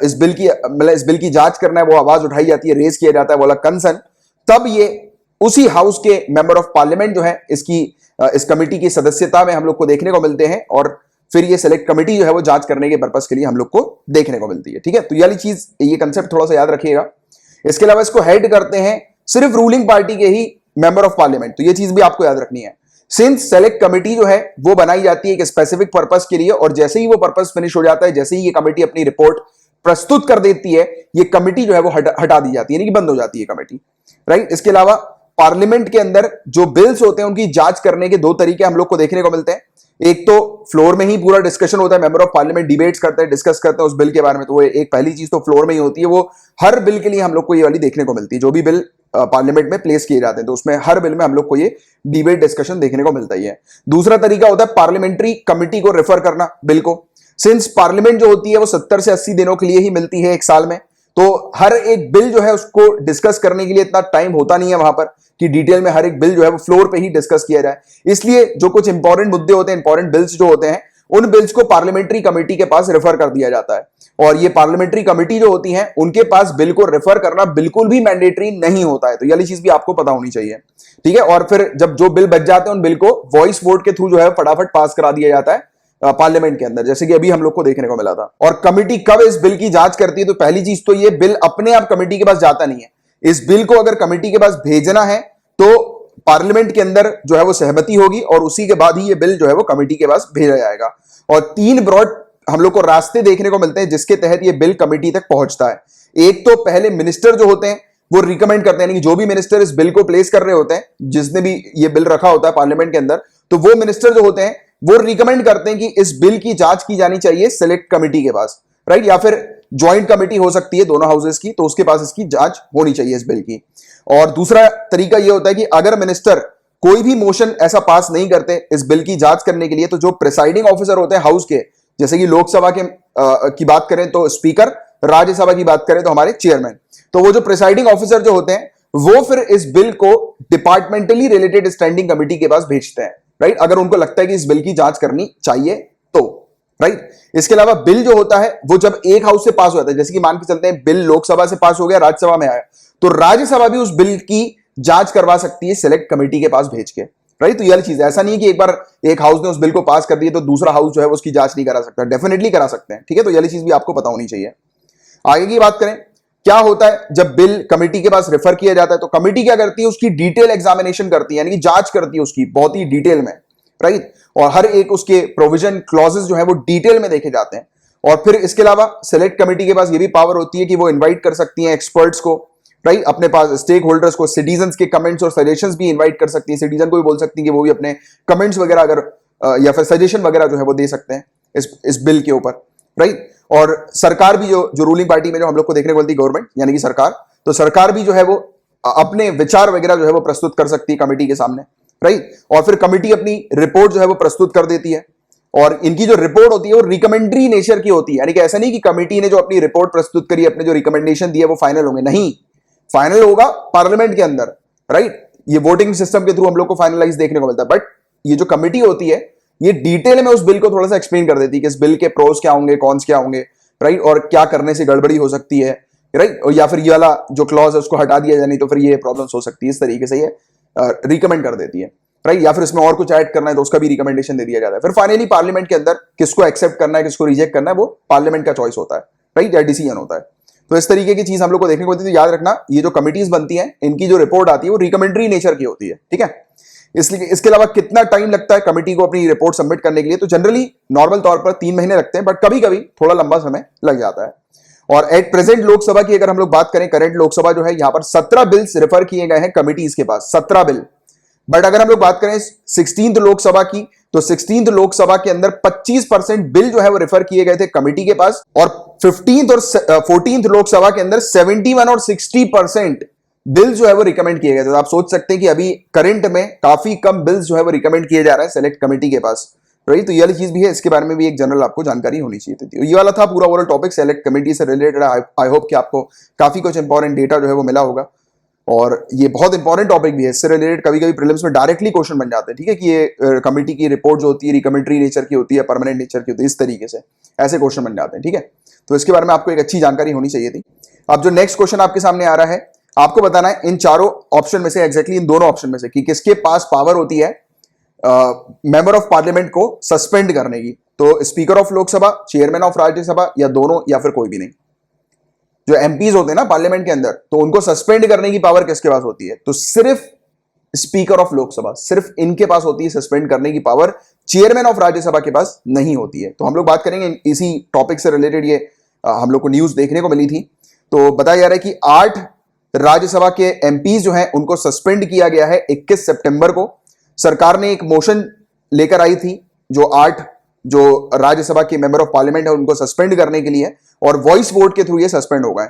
इस बिल की, मतलब इस बिल की जांच करना है, वो आवाज उठाई जाती है, रेज किया जाता है वाला कंसर्न, तब ये उसी हाउस के मेंबर ऑफ पार्लियामेंट जो है इसकी इस कमेटी की सदस्यता में हम लोग को देखने को मिलते हैं, और फिर ये सेलेक्ट कमेटी जो है वो जांच करने के पर्पस के लिए हम लोग को देखने को मिलती है। ठीक है, तो ये वाली चीज, ये कंसेप्ट थोड़ा सा याद रखिएगा। इसके अलावा इसको हेड करते हैं सिर्फ रूलिंग पार्टी के ही मेंबर ऑफ पार्लियामेंट, तो ये चीज भी आपको याद रखनी है। सिंस सेलेक्ट कमेटी जो है वो बनाई जाती है एक स्पेसिफिक पर्पस के लिए, और जैसे ही वो पर्पस फिनिश हो जाता है, जैसे ही ये कमेटी अपनी रिपोर्ट प्रस्तुत कर देती है, ये कमेटी जो है वो हटा दी जाती है, यानी कि बंद हो जाती है कमेटी, राइट। इसके अलावा पार्लियामेंट के अंदर जो बिल्स होते हैं उनकी जांच करने के दो तरीके हम लोग को देखने को मिलते हैं। एक तो फ्लोर में ही पूरा डिस्कशन होता है, मेंबर ऑफ पार्लियामेंट डिबेट्स करते हैं, डिस्कस करते हैं उस बिल के बारे में, तो वो एक पहली चीज तो फ्लोर में ही होती है। वो हर बिल के लिए हम लोग को ये वाली देखने को मिलती है, जो भी बिल पार्लियामेंट में प्लेस किए जाते हैं, तो उसमें हर बिल में हम लोग को ये डिबेट डिस्कशन देखने को मिलता ही है। दूसरा तरीका होता है पार्लियामेंट्री कमिटी को रेफर करना बिल को। सिंस पार्लियामेंट जो होती है वो 70 से 80 दिनों के लिए ही मिलती है एक साल में, तो हर एक बिल जो है उसको डिस्कस करने के लिए इतना टाइम होता नहीं है वहां पर कि डिटेल में हर एक बिल जो है वो फ्लोर पे ही डिस्कस किया जाए। इसलिए जो कुछ इंपॉर्टेंट मुद्दे होते हैं, इंपॉर्टेंट बिल्स जो होते हैं, उन बिल्स को पार्लियामेंट्री कमेटी के पास रेफर कर दिया जाता है, और ये पार्लियामेंट्री कमेटी जो होती है उनके पास बिल को रेफर करना बिल्कुल भी मैंडेटरी नहीं होता है। तो ये वाली चीज भी आपको पता होनी चाहिए, ठीक है। और फिर जब जो बिल बच जाते हैं उन बिल को वॉइस वोट के थ्रू जो है फटाफट पास करा दिया जाता है पार्लियामेंट के अंदर, जैसे कि अभी हम लोग को देखने को मिला था। और कमेटी कब इस बिल की जांच करती है, तो पहली चीज तो ये बिल अपने आप कमेटी के पास जाता नहीं है। इस बिल को अगर कमेटी के पास भेजना है तो पार्लियामेंट के अंदर जो है वो सहमति होगी, और उसी के बाद ही ये बिल जो है वो कमेटी के पास भेजा जाएगा। और तीन ब्रॉड हम लोग को रास्ते देखने को मिलते हैं जिसके तहत ये बिल कमेटी तक पहुंचता है। एक तो पहले मिनिस्टर जो होते हैं वो रिकमेंड करते हैं, यानी कि जो भी मिनिस्टर इस बिल को प्लेस कर रहे होते हैं, जिसने भी ये बिल रखा होता है पार्लियामेंट के अंदर, तो वो मिनिस्टर जो होते हैं वो रिकमेंड करते हैं कि इस बिल की जांच की जानी चाहिए सेलेक्ट कमेटी के पास, राइट। या फिर ज्वाइंट कमेटी हो सकती है दोनों हाउसेस की, तो उसके पास इसकी जांच होनी चाहिए इस बिल की। और दूसरा तरीका यह होता है कि अगर मिनिस्टर कोई भी मोशन ऐसा पास नहीं करते इस बिल की जांच करने के लिए, तो जो प्रिसाइडिंग ऑफिसर होते हैं हाउस के, जैसे कि लोकसभा के की बात करें तो स्पीकर, राज्यसभा की बात करें तो हमारे चेयरमैन, तो वो जो प्रिसाइडिंग ऑफिसर जो होते हैं वो फिर इस बिल को डिपार्टमेंटली रिलेटेड स्टैंडिंग कमेटी के पास भेजते हैं, राइट। अगर उनको लगता है कि इस बिल की जांच करनी चाहिए तो, राइट। इसके अलावा बिल जो होता है वो जब एक हाउस से पास हो जाता है, जैसे कि मान के चलते हैं बिल लोकसभा से पास हो गया, राज्यसभा में आया, तो राज्यसभा भी उस बिल की जांच करवा सकती है सेलेक्ट कमेटी के पास भेज के, राइट। तो यह चीज ऐसा नहीं है कि एक बार एक हाउस ने उस बिल को पास कर दिया तो दूसरा हाउस जो है उसकी जांच नहीं करा सकता, डेफिनेटली करा सकते हैं, ठीक है। तो यह चीज भी आपको पता होनी चाहिए। आगे की बात करें, क्या होता है जब बिल कमेटी के पास रेफर किया जाता है, तो कमेटी क्या करती है, उसकी डिटेल एग्जामिनेशन करती है, यानी कि जांच करती है उसकी बहुत ही डिटेल में, राइट। और हर एक उसके प्रोविजन क्लॉजेस जो है वो डिटेल में देखे जाते हैं। और फिर इसके अलावा सेलेक्ट कमेटी के पास ये भी पावर होती है कि वो इनवाइट कर सकती है एक्सपर्ट्स को, राइट, अपने पास स्टेक होल्डर्स को, सिटीजन्स के कमेंट्स और सजेशंस भी इनवाइट कर सकती है। सिटीजन को भी बोल सकती है कि वो भी अपने कमेंट्स वगैरह अगर या फिर सजेशन वगैरह जो है वो दे सकते हैं इस बिल के ऊपर, राइट। और सरकार भी जो रूलिंग पार्टी में जो हम लोग को देखने को मिलती है, गवर्नमेंट यानी कि सरकार, तो सरकार भी जो है वो अपने विचार वगैरह जो है वो प्रस्तुत कर सकती है कमेटी के सामने, राइट। और फिर कमेटी अपनी रिपोर्ट जो है वो प्रस्तुत कर देती है, और इनकी जो रिपोर्ट होती है वो रिकमेंडरी नेचर की होती है, यानी कि ऐसा नहीं कि कमेटी ने जो अपनी रिपोर्ट प्रस्तुत करी, अपने जो रिकमेंडेशन दिए वो फाइनल होंगे, नहीं, फाइनल होगा पार्लियामेंट के अंदर, राइट। ये वोटिंग सिस्टम के थ्रू हम लोग को फाइनलाइज देखने को मिलता है, बट ये जो कमेटी होती है ये डिटेल में उस बिल को थोड़ा सा एक्सप्लेन कर देती है कि इस बिल के प्रोस क्या होंगे, कॉन्स क्या होंगे, राइट, और क्या करने से गड़बड़ी हो सकती है, राइट, और या फिर ये वाला जो क्लॉज है उसको हटा दिया जाए, नहीं तो फिर ये प्रॉब्लम्स हो सकती है। इस तरीके से ये रिकमेंड कर देती है, राइट। या फिर इसमें और कुछ ऐड करना है तो उसका भी रिकमेंडेशन दे दिया जाता है। फिर फाइनली पार्लियामेंट के अंदर किसको एक्सेप्ट करना है, किसको रिजेक्ट करना है, वो पार्लियामेंट का चॉइस होता है, राइट, या डिसीजन होता है। तो इस तरीके की चीज हम लोग को देखने को मिलती है। तो याद रखना, ये जो कमिटीज बनती हैं इनकी जो रिपोर्ट आती है वो रिकमेंडरी नेचर की होती है, ठीक है। इसलिए इसके अलावा कितना टाइम लगता है कमेटी को अपनी रिपोर्ट सबमिट करने के लिए, तो जनरली नॉर्मल तौर पर 3 महीने लगते हैं, बट कभी कभी थोड़ा लंबा समय लग जाता है। और एट प्रेजेंट लोकसभा की अगर हम लोग बात करें, करंट लोकसभा जो है, यहां पर 17 बिल्स रेफर किए गए हैं कमिटीज के पास, 17 बिल। बट अगर हम लोग बात करें 16th लोकसभा की, तो 16th लोकसभा के अंदर 25% बिल जो है वो रेफर किए गए थे कमिटी के पास, और 15th और 14th लोकसभा के अंदर 71 और 60% बिल जो है वो रिकमेंड किए गए थे। तो आप सोच सकते हैं कि अभी करंट में काफी कम बिल्स जो है वो रिकमेंड किए जा रहे हैं सेलेक्ट कमेटी के पास, राइट। तो ये वाली चीज भी है, इसके बारे में भी एक जनरल आपको जानकारी होनी चाहिए थी। ये वाला था पूरा ओवरऑल टॉपिक सेलेक्ट कमेटी से रिलेटेड। आई होप कि आपको काफी कुछ इंपॉर्टेंट डेटा जो है वो मिला होगा, और ये बहुत इंपॉर्टेंट टॉपिक भी है। इससे रिलेटेड कभी कभी प्रीलिम्स में डायरेक्टली क्वेश्चन बन जाते हैं, ठीक है, कि ये कमेटी की रिपोर्ट जो होती है रिकमेंडरी नेचर की होती है, परमानेंट नेचर की होती है, इस तरीके से ऐसे क्वेश्चन बन जाते हैं, ठीक है। तो इसके बारे में आपको एक अच्छी जानकारी होनी चाहिए थी। अब जो नेक्स्ट क्वेश्चन आपके सामने आ रहा है, आपको बताना है इन चारों ऑप्शन में से, एग्जैक्टली इन दोनों ऑप्शन में से, कि किसके पास पावर होती है मेंबर ऑफ पार्लियामेंट को सस्पेंड करने की। तो speaker of Lok Sabha, chairman of Rajya Sabha, या दोनों, या फिर कोई भी नहीं। जो एमपीज होते हैं ना पार्लियामेंट के अंदर, तो उनको सस्पेंड करने की पावर किसके पास होती है? तो सिर्फ स्पीकर ऑफ लोकसभा, सिर्फ इनके पास होती है सस्पेंड करने की पावर, चेयरमैन ऑफ राज्यसभा के पास नहीं होती है। तो हम लोग बात करेंगे इसी टॉपिक से रिलेटेड, ये हम लोग को न्यूज देखने को मिली थी। तो बताया जा रहा है कि 8 राज्यसभा के एमपीज जो हैं उनको सस्पेंड किया गया है 21 सितंबर को। सरकार ने एक मोशन लेकर आई थी जो 8 जो राज्यसभा के मेंबर ऑफ पार्लियामेंट है उनको सस्पेंड करने के लिए, और वॉइस वोट के थ्रू ये सस्पेंड हो गए,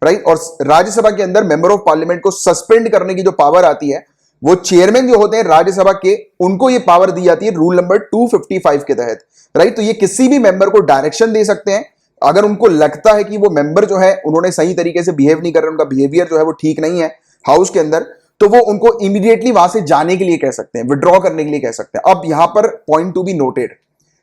राइट। और राज्यसभा के अंदर मेंबर ऑफ पार्लियामेंट को सस्पेंड करने की जो पावर आती है, वो चेयरमैन जो होते हैं राज्यसभा के, उनको ये पावर दी जाती है रूल नंबर 255 के तहत, राइट। तो ये किसी भी मेंबर को डायरेक्शन दे सकते हैं अगर उनको लगता है कि वो मेंबर जो है उन्होंने सही तरीके से बिहेव नहीं कर रहे, उनका बिहेवियर जो है वो ठीक नहीं है हाउस के अंदर, तो वो उनको इमीडिएटली वहां से जाने के लिए कह सकते हैं, विड्रॉ करने के लिए कह सकते हैं। अब यहां पर point to be noted,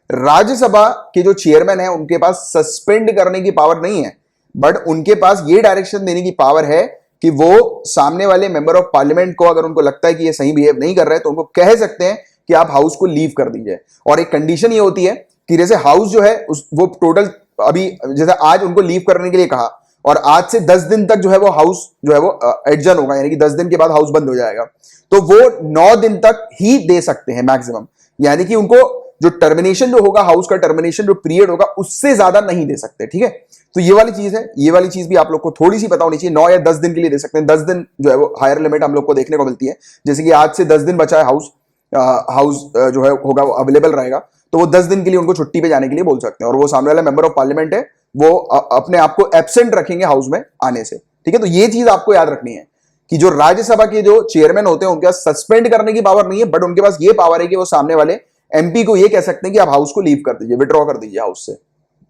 Rajya Sabha के जो चेयरमैन है उनके पास सस्पेंड करने की पावर नहीं है, बट उनके पास ये डायरेक्शन देने की पावर है कि वो सामने वाले मेंबर ऑफ पार्लियामेंट को अगर उनको लगता है कि ये सही बिहेव नहीं कर रहे तो उनको कह सकते हैं कि आप हाउस को लीव कर दीजिए। और एक कंडीशन ये होती है कि जैसे हाउस जो है वो टोटल अभी जैसे आज उनको लीव करने के लिए कहा, और आज से 10 दिन तक जो है वो हाउस जो है वो एडजर्न होगा, यानी कि 10 दिन के बाद हाउस बंद हो जाएगा, तो वो 9 दिन तक ही दे सकते हैं मैक्सिमम, यानी कि उनको जो टर्मिनेशन जो होगा, हाउस का टर्मिनेशन जो पीरियड होगा, उससे ज्यादा नहीं दे सकते, ठीक है। तो ये वाली चीज है, ये वाली चीज भी आप लोग को थोड़ी सी पता होनी चाहिए। 9 या 10 दिन के लिए दे सकते हैं, 10 दिन जो है वो हायर लिमिट हम लोग को देखने को मिलती है। जैसे कि आज से 10 दिन बचा है, हाउस जो है होगा वो अवेलेबल रहेगा, तो वो 10 दिन के लिए उनको छुट्टी पे जाने के लिए बोल सकते हैं, और वो सामने वाला मेंबर ऑफ पार्लियामेंट है वो अपने आप को एब्सेंट रखेंगे हाउस में आने से, ठीक है। तो ये चीज आपको याद रखनी है कि जो राज्यसभा के जो चेयरमैन होते हैं उनके पास सस्पेंड करने की पावर नहीं है, बट उनके पास ये पावर है कि वो सामने वाले एमपी को ये कह सकते हैं कि आप हाउस को लीव कर दीजिए, विड्रॉ कर दीजिए हाउस से।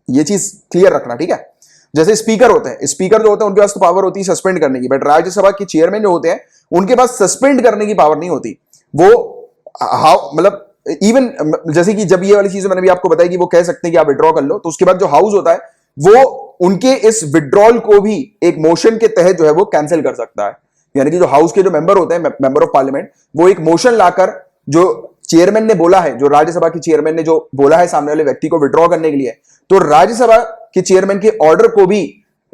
ये चीज क्लियर रखना, ठीक है। जैसे स्पीकर होते हैं, स्पीकर जो होते हैं उनके पास तो पावर होती है सस्पेंड करने की, बट राज्यसभा के चेयरमैन जो होते हैं उनके पास सस्पेंड करने की पावर नहीं होती। वो मतलब इवन जैसे कि जब ये वाली चीज मैंने भी आपको बताई कि वो कह सकते हैं कि आप विड्रॉ कर लो, तो उसके बाद जो हाउस होता है वो उनके इस विड्रॉल को भी एक मोशन के तहत जो है वो कैंसिल कर सकता है। यानी कि जो हाउस के जो मेंबर होते हैं, मेंबर ऑफ पार्लियामेंट, वो एक मोशन लाकर जो चेयरमैन ने बोला है, जो राज्यसभा के चेयरमैन ने जो बोला है सामने वाले व्यक्ति को विड्रॉ करने के लिए, तो राज्यसभा के चेयरमैन के ऑर्डर को भी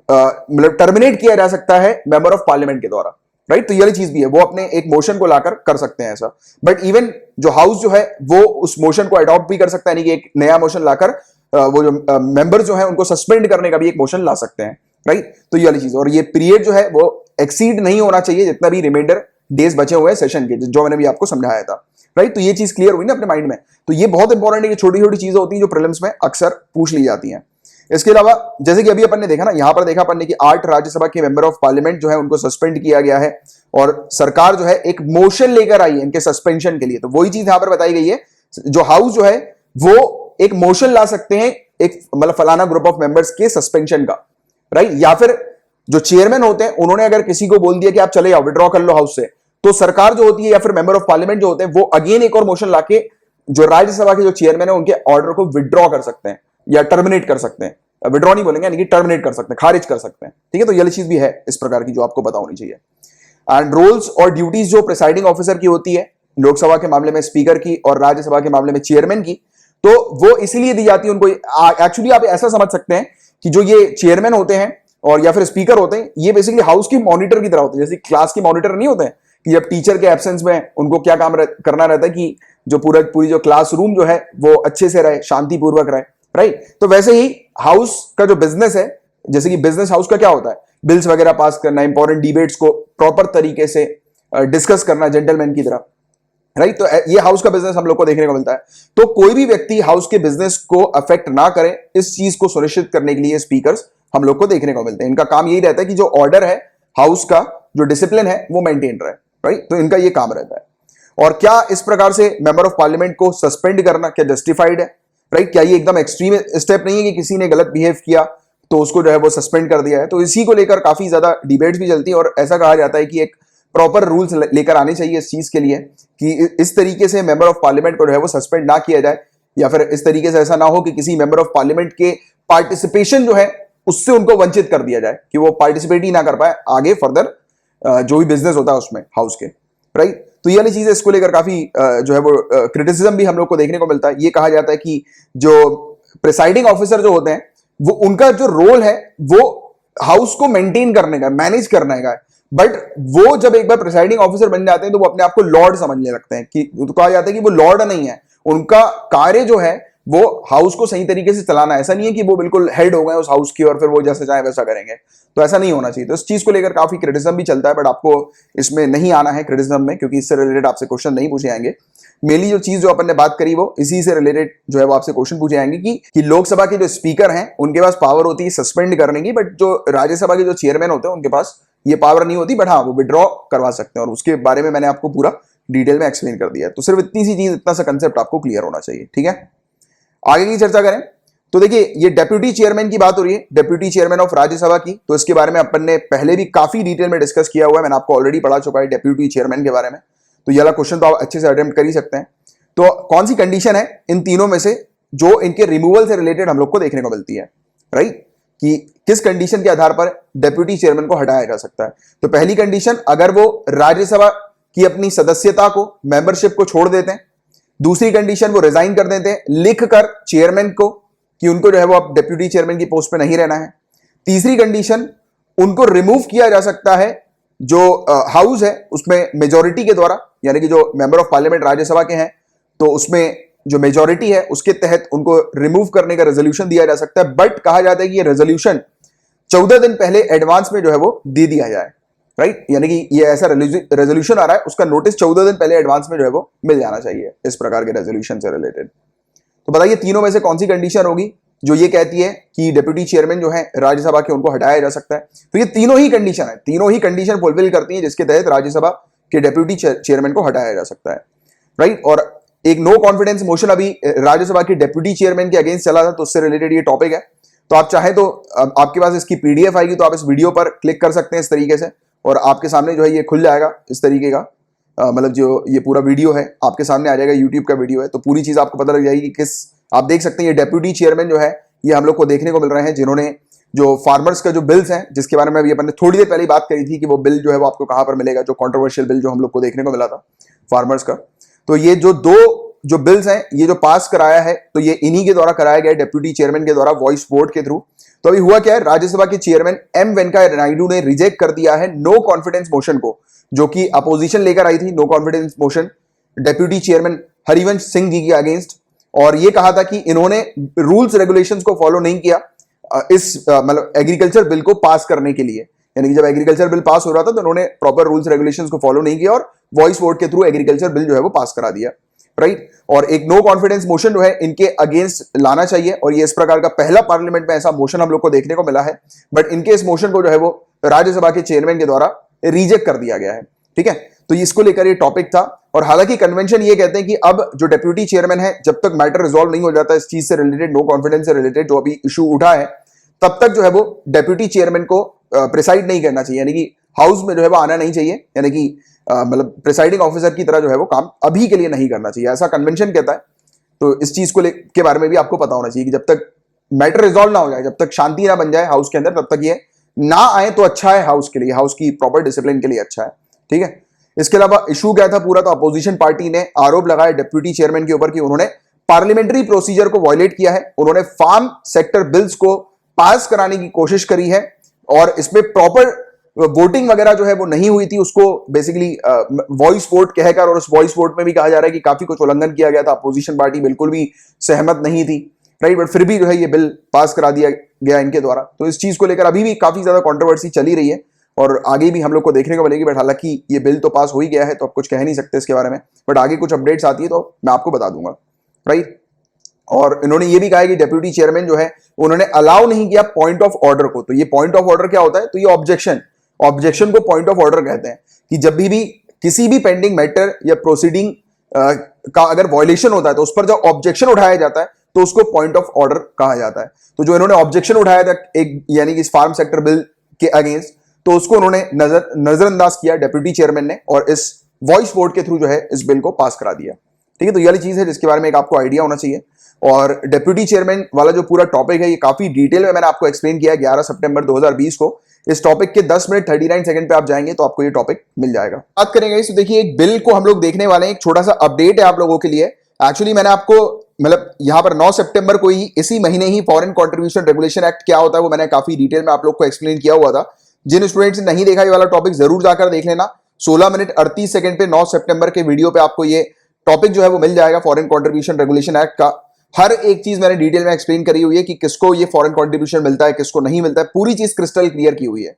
मतलब टर्मिनेट किया जा सकता है मेंबर ऑफ पार्लियामेंट के द्वारा, राइट। तो ये चीज भी है, वो अपने एक मोशन को लाकर कर सकते हैं ऐसा। बट इवन जो हाउस जो है वो उस मोशन को अडॉप्ट भी कर सकता है, यानी कि एक नया मोशन लाकर वो जो मेंबर जो है उनको सस्पेंड करने का भी एक मोशन ला सकते हैं, राइट। तो ये वाली चीज, और ये पीरियड जो है वो एक्सीड नहीं होना चाहिए जितना भी रिमाइंडर डेज बचे हुए हैं सेशन के, जो मैंने भी आपको समझाया था, राइट। तो ये चीज क्लियर हुई ना अपने माइंड में। तो ये बहुत इंपॉर्टेंट है कि छोटी छोटी चीजें होती हैं जो प्रीलिम्स में अक्सर पूछ ली जाती हैं। इसके अलावा जैसे कि अभी अपन ने देखा ना, यहां पर देखा अपन ने कि 8 राज्यसभा के मेंबर ऑफ पार्लियामेंट जो है उनको सस्पेंड किया गया है, और सरकार जो है एक मोशन लेकर आई है इनके सस्पेंशन के लिए। तो वही चीज यहां पर बताई गई है, जो हाउस जो है वो एक मोशन ला सकते हैं एक मतलब फलाना ग्रुप ऑफ मेंबर्स के सस्पेंशन का, राइट। या फिर जो चेयरमैन होते हैं उन्होंने अगर किसी को बोल दिया कि आप चले जाओ, विड्रॉ कर लो हाउस से, तो सरकार जो होती है या फिर मेंबर ऑफ पार्लियामेंट जो होते हैं वो अगेन एक और मोशन लाके जो राज्यसभा के जो चेयरमैन है उनके ऑर्डर को विड्रॉ कर सकते हैं या टर्मिनेट कर सकते हैं। विड्रॉ नहीं बोलेंगे, यानी कि टर्मिनेट कर सकते हैं, खारिज कर सकते हैं, ठीक है। तो ये चीज भी है इस प्रकार की जो आपको पता होनी चाहिए। एंड रोल्स और ड्यूटीज जो प्रिसाइडिंग ऑफिसर की होती है, लोकसभा के मामले में स्पीकर की और राज्यसभा के मामले में चेयरमैन की, तो वो इसीलिए दी जाती है उनको। एक्चुअली आप ऐसा समझ सकते हैं कि जो ये चेयरमैन होते हैं और या फिर स्पीकर होते हैं, ये बेसिकली हाउस की मॉनिटर की तरह होते हैं। जैसे क्लास की मॉनिटर नहीं होते हैं कि जब टीचर के एब्सेंस में उनको क्या काम करना रहता है कि जो पूरी जो क्लासरूम जो है वो अच्छे से रहे, शांतिपूर्वक रहे, राइट। तो वैसे ही हाउस का जो बिजनेस है, जैसे कि बिजनेस हाउस का क्या होता है, बिल्स वगैरह पास करना, इंपॉर्टेंट डिबेट्स को प्रॉपर तरीके से डिस्कस करना जेंटलमैन की तरह, राइट। तो ये हाउस का बिजनेस हम लोग को देखने को मिलता है। तो कोई भी व्यक्ति हाउस के बिजनेस को अफेक्ट ना करे, इस चीज को सुनिश्चित करने के लिए स्पीकर्स हम लोग को देखने को मिलते हैं। इनका काम यही रहता है कि जो ऑर्डर है हाउस का, जो डिसिप्लिन है वो मेंटेन रहे, राइट। तो इनका ये काम रहता है। और क्या इस प्रकार से मेंबर ऑफ पार्लियामेंट को सस्पेंड करना क्या जस्टिफाइड है, राइट? क्या ये एकदम एक्सट्रीम स्टेप नहीं है कि किसी ने गलत बिहेव किया तो उसको जो है वो सस्पेंड कर दिया है? तो इसी को लेकर काफी ज्यादा डिबेट्स भी चलती है और ऐसा कहा जाता है कि एक प्रॉपर रूल्स लेकर आने चाहिए इस चीज के लिए कि इस तरीके से मेंबर ऑफ पार्लियामेंट को जो है वो सस्पेंड ना किया जाए, या फिर इस तरीके से ऐसा ना हो कि किसी मेंबर ऑफ पार्लियामेंट के पार्टिसिपेशन जो है उससे उनको वंचित कर दिया जाए, कि वो पार्टिसिपेट ही ना कर पाए आगे फर्दर जो भी बिजनेस होता है उसमें हाउस के, राइट। तो ये वाली चीज है, इसको लेकर काफी जो है वो क्रिटिसिज्म भी हम लोग को देखने को मिलता है। ये कहा जाता है कि जो प्रिसाइडिंग ऑफिसर जो होते हैं वो, उनका जो रोल है वो हाउस को मेंटेन करने का, मैनेज करने का है, बट वो जब एक बार प्रिसाइडिंग ऑफिसर बन जाते हैं तो वो अपने आप को लॉर्ड समझने लगते हैं, कि तो कहा जाता है कि वो लॉर्ड नहीं है, उनका कार्य जो है वो हाउस को सही तरीके से चलाना। ऐसा नहीं है कि वो बिल्कुल हेड हो गए उस हाउस की और फिर वो जैसे चाहे वैसा करेंगे, तो ऐसा नहीं होना चाहिए। तो इस चीज को लेकर काफी क्रिटिसिज्म भी चलता है, बट आपको इसमें नहीं आना है क्रिटिसिज्म में, क्योंकि इससे रिलेटेड आपसे क्वेश्चन नहीं पूछे जाएंगे। मेनली जो चीज जो अपन ने बात करी वो इसी से रिलेटेड जो है वो आपसे क्वेश्चन पूछे जाएंगे कि लोकसभा के जो स्पीकर हैं उनके पास पावर होती है सस्पेंड करने की, बट जो राज्यसभा के जो चेयरमैन होते हैं उनके पास ये पावर नहीं होती, बट हाँ वो विड्रॉ करवा सकते हैं, और उसके बारे में मैंने आपको पूरा डिटेल में एक्सप्लेन कर दिया है। तो सिर्फ इतनी सी चीज, इतना सा कंसेप्ट आपको क्लियर होना चाहिए, ठीक है। आगे की चर्चा करें तो देखिए, ये डेप्यूटी चेयरमैन की बात हो रही है, डेप्यूटी चेयरमैन ऑफ राज्यसभा की। तो इसके बारे में अपन ने पहले भी काफी डिटेल में डिस्कस किया हुआ है, मैंने आपको ऑलरेडी पढ़ा चुका है डेप्यूटी चेयरमैन के बारे में। तो ये वाला क्वेश्चन तो आप अच्छे से अटेम्प्ट कर ही सकते हैं। तो कौन सी कंडीशन है इन तीनों में से जो इनके रिमूवल से रिलेटेड हम लोग को देखने को मिलती है, राइट? कि किस कंडीशन के आधार पर डेप्यूटी चेयरमैन को हटाया जा सकता है। तो पहली कंडीशन, अगर वो राज्यसभा की अपनी सदस्यता को, मेंबरशिप को छोड़ देते हैं। दूसरी कंडीशन, वो रिजाइन कर देते हैं लिखकर चेयरमैन को कि उनको जो है वो अब डेप्यूटी चेयरमैन की पोस्ट पे नहीं रहना है। तीसरी कंडीशन, उनको रिमूव किया जा सकता है जो हाउस है उसमें मेजॉरिटी के द्वारा, यानी कि जो मेंबर ऑफ पार्लियामेंट राज्यसभा के हैं तो उसमें जो मेजॉरिटी है उसके तहत उनको रिमूव करने का रेजोल्यूशन दिया जा सकता है। बट कहा जाता है कि ये रेजोल्यूशन 14 दिन पहले एडवांस में जो है वो दे दिया जाए, राइट? यानी कि ये ऐसा रेजोल्यूशन आ रहा है, उसका नोटिस 14 दिन पहले एडवांस में जो है वो मिल जाना चाहिए इस प्रकार के रेजोल्यूशन से रिलेटेड। तो बताइए तीनों में से कौन सी कंडीशन होगी जो ये कहती है कि डेप्यूटी चेयरमैन जो है राज्यसभा के उनको हटाया जा सकता है? तो ये तीनों ही कंडीशन है, तीनों ही कंडीशन फुलफिल करती है जिसके तहत राज्यसभा के डेप्यूटी चेयरमैन को हटाया जा सकता है, राइट? और एक नो कॉन्फिडेंस मोशन अभी राज्यसभा के डेप्यूटी चेयरमैन के अगेंस्ट चला था, तो उससे रिलेटेड ये टॉपिक है। तो आप चाहें तो आपके पास इसकी पीडीएफ आएगी, तो आप इस वीडियो पर क्लिक कर सकते हैं इस तरीके से, और आपके सामने जो है ये खुल जाएगा इस तरीके का, मतलब जो ये पूरा वीडियो है आपके सामने आ जाएगा, यूट्यूब का वीडियो है, तो पूरी चीज आपको पता लग जाएगी कि किस, आप देख सकते हैं ये डेप्यूटी चेयरमैन जो है ये हम लोग को देखने को मिल रहे हैं जिन्होंने जो फार्मर्स का जो बिल्स हैं, जिसके बारे में अभी अपन ने थोड़ी देर पहले बात करी थी कि वो बिल जो है वो आपको कहां पर मिलेगा, जो कंट्रोवर्शियल बिल जो हम लोग को देखने को मिला था फार्मर्स का। तो ये जो दो जो बिल्स हैं ये जो पास कराया है, तो ये इन्हीं के द्वारा कराया गया, डेप्यूटी चेयरमैन के द्वारा वॉइस वोट के थ्रू। तो अभी हुआ क्या है, राज्यसभा के चेयरमैन एम वेंकैया नायडू ने रिजेक्ट कर दिया है नो कॉन्फिडेंस मोशन को, जो कि अपोजिशन लेकर आई थी no confidence motion deputy chairman Harivansh Singh ji के अगेंस्ट। और ये कहा था कि इन्होंने रूल्स रेगुलेशंस को फॉलो नहीं किया इस मतलब एग्रीकल्चर बिल को पास करने के लिए। यानी कि जब एग्रीकल्चर बिल पास हो रहा था तो इन्होंने प्रॉपर रूल्स रेगुलेशंस को फॉलो नहीं किया और वॉइस वोट के थ्रू एग्रीकल्चर बिल जो है वो पास करा दिया, राइट? और एक नो कॉन्फिडेंस मोशन जो है इनके अगेंस्ट लाना चाहिए, और ये इस प्रकार का पहला पार्लियामेंट में ऐसा मोशन हम लोग को देखने को मिला है। बट इनके इस मोशन को जो है वो राज्यसभा के चेयरमैन के द्वारा रिजेक्ट कर दिया गया है, ठीक है? तो इसको लेकर ये टॉपिक था। और हालांकि कन्वेंशन ये कहते हैं कि अब जो डेप्यूटी चेयरमैन है, जब तक मैटर रिजॉल्व नहीं हो जाता इस चीज से रिलेटेड, नो कॉन्फिडेंस से रिलेटेड जो अभी इशू उठा है, तब तक जो है वो डेप्यूटी चेयरमैन को प्रिसाइड नहीं करना चाहिए, यानी कि हाउस में जो है वो आना नहीं चाहिए, यानी कि मतलब प्रिसाइडिंग ऑफिसर की तरह जो है वो काम अभी के लिए नहीं करना चाहिए, ऐसा कन्वेंशन कहता है। तो इस चीज को के बारे में भी आपको पता होना चाहिए कि जब तक मैटर रिजॉल्व ना हो जाए, जब तक शांति ना बन जाए हाउस के अंदर, तब तक ये ना आए तो अच्छा है हाउस के लिए, हाउस की प्रॉपर डिसिप्लिन के लिए अच्छा है, ठीक है? इसके अलावा इशू क्या था पूरा, तो अपोजिशन पार्टी ने आरोप लगाया डेप्यूटी चेयरमैन के ऊपर कि उन्होंने पार्लियामेंट्री प्रोसीजर को वायलेट किया है, उन्होंने फार्म सेक्टर बिल्स को पास कराने की कोशिश करी है और इसमें प्रॉपर वोटिंग वगैरह जो है वो नहीं हुई थी, उसको बेसिकली वॉइस वोट कहकर, और उस वॉइस वोट में भी कहा जा रहा है कि काफी कुछ उल्लंघन किया गया था, अपोजिशन पार्टी बिल्कुल भी सहमत नहीं थी, राइट? बट फिर भी जो है ये बिल पास करा दिया गया इनके द्वारा। तो इस चीज को लेकर अभी भी काफी ज्यादा कंट्रोवर्सी चली रही है, और आगे भी हम लोग को देखने को मिलेगी। बट हालांकि ये बिल तो पास हो ही गया है तो अब कुछ कह नहीं सकते इसके बारे में, बट आगे कुछ अपडेट्स आती है तो मैं आपको बता दूंगा, राइट। और इन्होंने ये भी कहा है कि डेप्यूटी चेयरमैन जो है उन्होंने अलाउ नहीं किया पॉइंट ऑफ ऑर्डर को। तो ये पॉइंट ऑफ ऑर्डर क्या होता है? तो ये ऑब्जेक्शन को पॉइंट ऑफ ऑर्डर कहते हैं कि जब भी किसी भी पेंडिंग मैटर या प्रोसीडिंग का अगर वॉयलेशन होता है तो उस पर जब ऑब्जेक्शन उठाया जाता है तो उसको पॉइंट ऑफ ऑर्डर कहा जाता है। तो जो इन्होंने ऑब्जेक्शन उठाया था एक यानी कि इस फार्म सेक्टर बिल के अगेंस्ट, तो उसको उन्होंने नजरअंदाज किया डेप्यूटी चेयरमैन ने और इस वॉइस वोट के थ्रू जो है इस बिल को पास करा दिया। ठीक है, तो ये वाली चीज है जिसके बारे में एक आपको आइडिया होना चाहिए। और डेप्यूटी चेयरमैन वाला जो पूरा टॉपिक है ये काफी डिटेल में मैंने आपको एक्सप्लेन किया है 11 सितंबर 2020 को। इस टॉपिक के 10 मिनट 39 सेकंड पे आप जाएंगे तो आपको ये टॉपिक मिल जाएगा। बात करेंगे तो देखिए एक बिल को हम लोग देखने वाले हैं, एक छोटा सा अपडेट है आप लोगों के लिए। एक्चुअली मैंने आपको मतलब यहाँ पर 9 सितंबर को ही इसी महीने ही फॉरेन कंट्रीब्यूशन रेगुलेशन एक्ट क्या होता है वो मैंने काफी डिटेल में आप लोग को एक्सप्लेन किया हुआ था। जिन स्टूडेंट्स ने नहीं देखा ये वाला टॉपिक जरूर जाकर देख लेना। 16 मिनट 38 सेकंड पे 9 सितंबर के वीडियो पे आपको ये टॉपिक जो है वो मिल जाएगा, फॉरेन कंट्रीब्यूशन रेगुलेशन एक्ट का। हर एक चीज मैंने डिटेल में एक्सप्लेन करी हुई है कि किसको ये फॉरेन कंट्रीब्यूशन मिलता है, किसको नहीं मिलता है, पूरी चीज क्रिस्टल क्लियर की हुई है।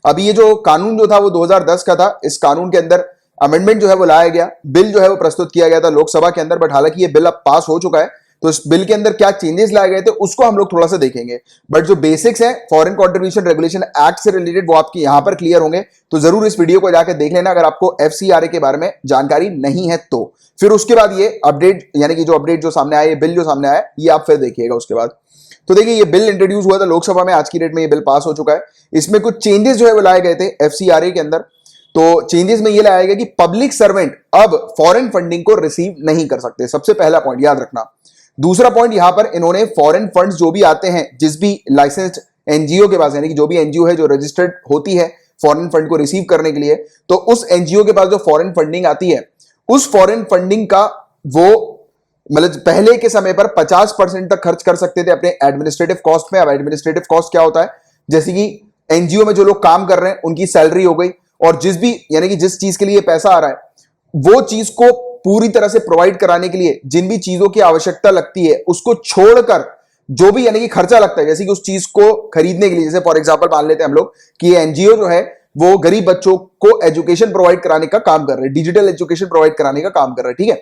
अभी ये जो कानून जो था वो 2010 का था। इस कानून के अंदर अमेंडमेंट जो है वो लाया गया, बिल जो है वो प्रस्तुत किया गया था लोकसभा के अंदर। बट हालांकि ये बिल अब पास हो चुका है तो इस बिल के अंदर क्या चेंजेस लाए गए थे उसको हम लोग थोड़ा सा देखेंगे। बट जो बेसिक्स है फॉरेन कंट्रीब्यूशन रेगुलेशन एक्ट से रिलेटेड वो आपकी यहां पर क्लियर होंगे, तो जरूर इस वीडियो को जाकर देख लेना अगर आपको एफसीआरए के बारे में जानकारी नहीं है तो। फिर उसके बाद ये अपडेट यानी कि जो अपडेट जो सामने आया, ये बिल जो सामने आया ये आप फिर देखिएगा उसके बाद। तो देखिए ये बिल इंट्रोड्यूस हुआ था लोकसभा में, आज की डेट में ये बिल पास हो चुका है। इसमें कुछ चेंजेस जो है वो लाए गए थे एफसीआरए के अंदर। तो चेंजेस में ये लाया गया कि पब्लिक सर्वेंट अब फॉरेन फंडिंग को रिसीव नहीं कर सकते, सबसे पहला पॉइंट याद रखना। दूसरा पॉइंट यहां पर इन्होंने फॉरेन फंड्स जो भी आते हैं जिस भी लाइसेंस्ड एनजीओ के पास, यानी कि जो भी एनजीओ है जो रजिस्टर्ड होती है फॉरेन फंड को रिसीव करने के लिए, तो उस एनजीओ के पास जो फॉरेन फंडिंग आती है उस फॉरेन फंडिंग का वो मतलब पहले के समय पर 50% तक खर्च कर सकते थे अपने एडमिनिस्ट्रेटिव कॉस्ट में। अब एडमिनिस्ट्रेटिव कॉस्ट क्या होता है? जैसे कि एनजीओ में जो लोग काम कर रहे हैं उनकी सैलरी हो गई, और जिस भी यानी कि जिस चीज के लिए पैसा आ रहा है वो चीज को पूरी तरह से प्रोवाइड कराने के लिए जिन भी चीजों की आवश्यकता लगती है उसको छोड़कर जो भी यानी कि खर्चा लगता है, जैसे कि उस चीज को खरीदने के लिए, जैसे फॉर एग्जांपल मान लेते हैं हम लोग कि ये एनजीओ जो है वो गरीब बच्चों को एजुकेशन प्रोवाइड कराने का काम कर रहे हैं, डिजिटल एजुकेशन प्रोवाइड कराने का काम कर रहे हैं, ठीक है।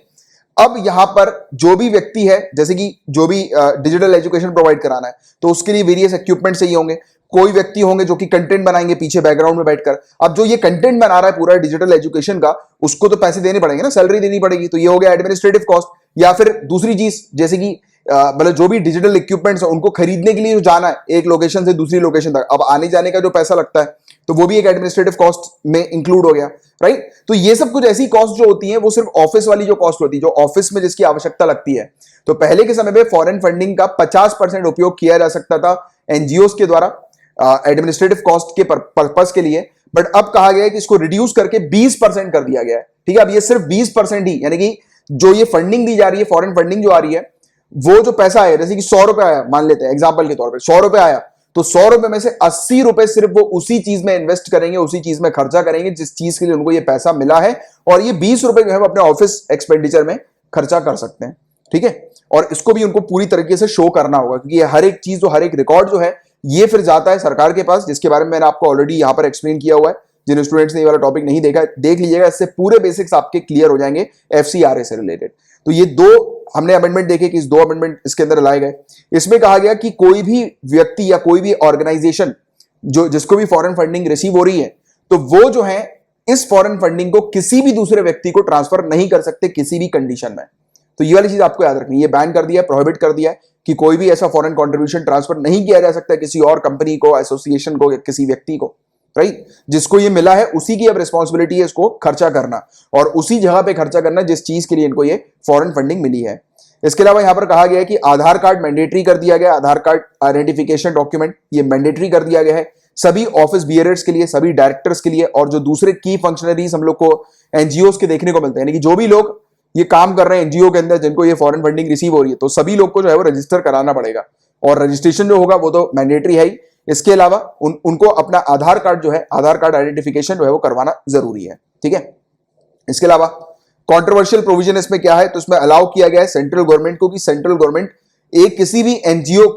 अब यहां पर जो भी व्यक्ति है जैसे कि जो भी डिजिटल एजुकेशन प्रोवाइड कराना है तो उसके लिए वेरियस इक्विपमेंट चाहिए होंगे। कोई व्यक्ति होंगे जो कि कंटेंट बनाएंगे पीछे बैकग्राउंड में बैठकर। अब जो ये कंटेंट बना रहा है पूरा डिजिटल एजुकेशन का, उसको तो पैसे देने पड़ेंगे ना, सैलरी देनी पड़ेगी। तो ये हो गया एडमिनिस्ट्रेटिव कॉस्ट। या फिर दूसरी चीज जैसे कि मतलब जो भी डिजिटल इक्विपमेंट्स है उनको खरीदने के लिए जो जाना है एक लोकेशन से दूसरी लोकेशन तक, अब आने जाने का जो पैसा लगता है तो वो भी एक एडमिनिस्ट्रेटिव कॉस्ट में इंक्लूड हो गया, राइट। तो ये सब कुछ ऐसी कॉस्ट जो होती है वो सिर्फ ऑफिस वाली जो कॉस्ट होती है, जो ऑफिस में जिसकी आवश्यकता लगती है। तो पहले के समय में फॉरेन फंडिंग का 50% उपयोग किया जा सकता था एनजीओ के द्वारा एडमिनिस्ट्रेटिव कॉस्ट के पर्पस के लिए। बट अब कहा गया है कि इसको रिड्यूस करके 20% कर दिया गया है, ठीक है। अब ये सिर्फ 20% ही, यानी कि जो ये फंडिंग दी जा रही है, फॉरेन फंडिंग जो आ रही है, वो जो पैसा आया जैसे कि 100 रुपए आया मान लेते हैं एग्जांपल के तौर पे, 100 रुपए आया तो 100 रुपए में से 80 रुपए सिर्फ वो उसी चीज में इन्वेस्ट करेंगे, उसी चीज में खर्चा करेंगे जिस चीज के लिए उनको ये पैसा मिला है, और ये 20 रुपए जो है वो अपने ऑफिस एक्सपेंडिचर में खर्चा कर सकते हैं, ठीक है। और इसको भी उनको पूरी तरीके से शो करना होगा क्योंकि हर एक चीज जो हर एक रिकॉर्ड जो है ये फिर जाता है सरकार के पास, जिसके बारे में मैंने आपको ऑलरेडी यहां पर एक्सप्लेन किया हुआ है। जिन स्टूडेंट्स ने ये वाला टॉपिक नहीं देखा देख लीजिएगा, इससे पूरे बेसिक्स आपके क्लियर हो जाएंगे एफसीआरए से रिलेटेड। तो ये दो हमने अमेंडमेंट देखे कि इस दो अमेंडमेंट इसके अंदर लाए गए। इसमें कहा गया कि कोई भी व्यक्ति या कोई भी ऑर्गेनाइजेशन जो जिसको भी फॉरेन फंडिंग रिसीव हो रही है तो वो जो है इस फॉरेन फंडिंग को किसी भी दूसरे व्यक्ति को ट्रांसफर नहीं कर सकते किसी भी कंडीशन में। तो ये वाली चीज आपको याद रखनी है, ये बैन कर दिया है, प्रोहिबिट कर दिया है कि कोई भी ऐसा फॉरेन कंट्रीब्यूशन ट्रांसफर नहीं किया जा सकता किसी और कंपनी को, एसोसिएशन को या किसी व्यक्ति को, राइट। जिसको ये मिला है उसी की अब रिस्पॉन्सिबिलिटी है इसको खर्चा करना, और उसी जगह पे खर्चा करना जिस चीज के लिए इनको ये फॉरेन फंडिंग मिली है। इसके अलावा यहां पर कहा गया है कि आधार कार्ड मैंडेटरी कर दिया गया, आधार कार्ड आइडेंटिफिकेशन डॉक्यूमेंट ये मैंडेटरी कर दिया गया है सभी ऑफिस बियरर्स के लिए, सभी डायरेक्टर्स के लिए, और जो दूसरे की फंक्शनरीज हम लोग को एनजीओ के देखने को मिलते हैं, यानी कि जो भी लोग ये काम कर रहे हैं एनजीओ के अंदर जिनको ये फॉरेन फंडिंग रिसीव हो रही है, तो सभी लोग को जो है वो रजिस्टर कराना पड़ेगा, और रजिस्ट्रेशन जो होगा वो तो मैंडेटरी है ही। इसके अलावा उनको अपना आधार कार्ड जो है, आधार कार्ड आइडेंटिफिकेशन जो है वो करवाना जरूरी है, ठीक है। इसके अलावा कंट्रोवर्शियल प्रोविजन इसमें क्या है, तो इसमें अलाउ किया गया है सेंट्रल गवर्नमेंट को कि सेंट्रल गवर्नमेंट एक किसी भी एनजीओ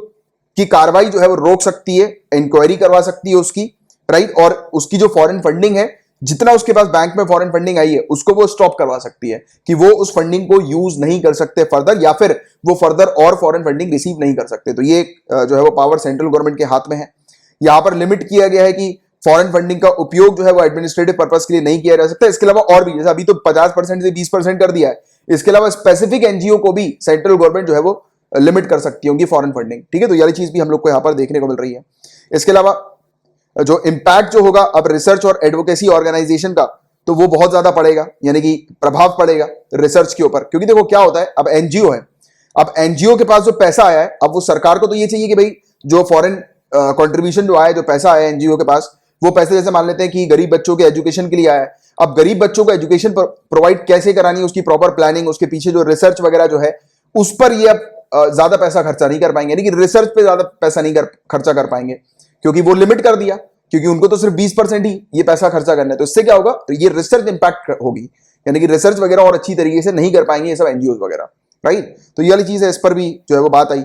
की कार्रवाई जो है वो रोक सकती है, इंक्वायरी करवा सकती है उसकी, राइट, और उसकी जो फॉरेन फंडिंग है, जितना उसके पास बैंक में फॉरेन फंडिंग आई है उसको वो स्टॉप करवा सकती है कि वो उस फंडिंग को यूज नहीं कर सकते फर्दर, या फिर वो फर्दर और फॉरेन फंडिंग रिसीव नहीं कर सकते। तो ये जो है वो पावर सेंट्रल गवर्नमेंट के हाथ में है। यहां पर लिमिट किया गया है कि फॉरेन फंडिंग का उपयोग जो है वो एडमिनिस्ट्रेटिव पर्पस के लिए नहीं किया जा सकता। इसके अलावा और भी, जैसे अभी तो 50% से 20% कर दिया है, इसके अलावा स्पेसिफिक एनजीओ को भी सेंट्रल गवर्नमेंट जो है वो लिमिट कर सकती है उनकी फॉरेन फंडिंग। ठीक है, तो यह चीज भी हम लोग को यहां पर देखने को मिल रही है। इसके अलावा जो इंपैक्ट जो होगा अब रिसर्च और एडवोकेसी ऑर्गेनाइजेशन का, तो वो बहुत ज्यादा पड़ेगा, यानी कि प्रभाव पड़ेगा रिसर्च के ऊपर। क्योंकि देखो क्या होता है, अब एनजीओ है, अब एनजीओ के पास जो पैसा आया है, अब वो सरकार को तो ये चाहिए कि भाई जो फॉरेन कंट्रीब्यूशन जो आया, जो पैसा आया एनजीओ के पास, वो पैसे जैसे मान लेते हैं कि गरीब बच्चों के एजुकेशन के लिए आया है। अब गरीब बच्चों को एजुकेशन प्रोवाइड कैसे करानी है, उसकी प्रॉपर प्लानिंग, उसके पीछे जो रिसर्च वगैरह जो है, उस पर ये अब ज्यादा पैसा खर्चा नहीं कर पाएंगे, यानी कि रिसर्च पे ज्यादा पैसा नहीं खर्चा कर पाएंगे, क्योंकि वो लिमिट कर दिया, क्योंकि उनको तो सिर्फ 20% ही ये पैसा खर्चा करना है। तो इससे क्या होगा, ये रिसर्च इंपैक्ट होगी, यानी कि रिसर्च वगैरह और अच्छी तरीके से नहीं कर पाएंगे ये सब एनजीओ वगैरह, राइट। तो ये वाली चीज है, इस पर भी जो है वो बात आई।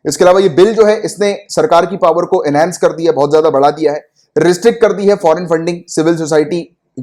इसके अलावा ये बिल जो है, इसने सरकार की पावर को एनहांस कर दिया, बहुत ज्यादा बढ़ा दिया है, रिस्ट्रिक्ट कर दी है फॉरेन फंडिंग सिविल सोसाइटी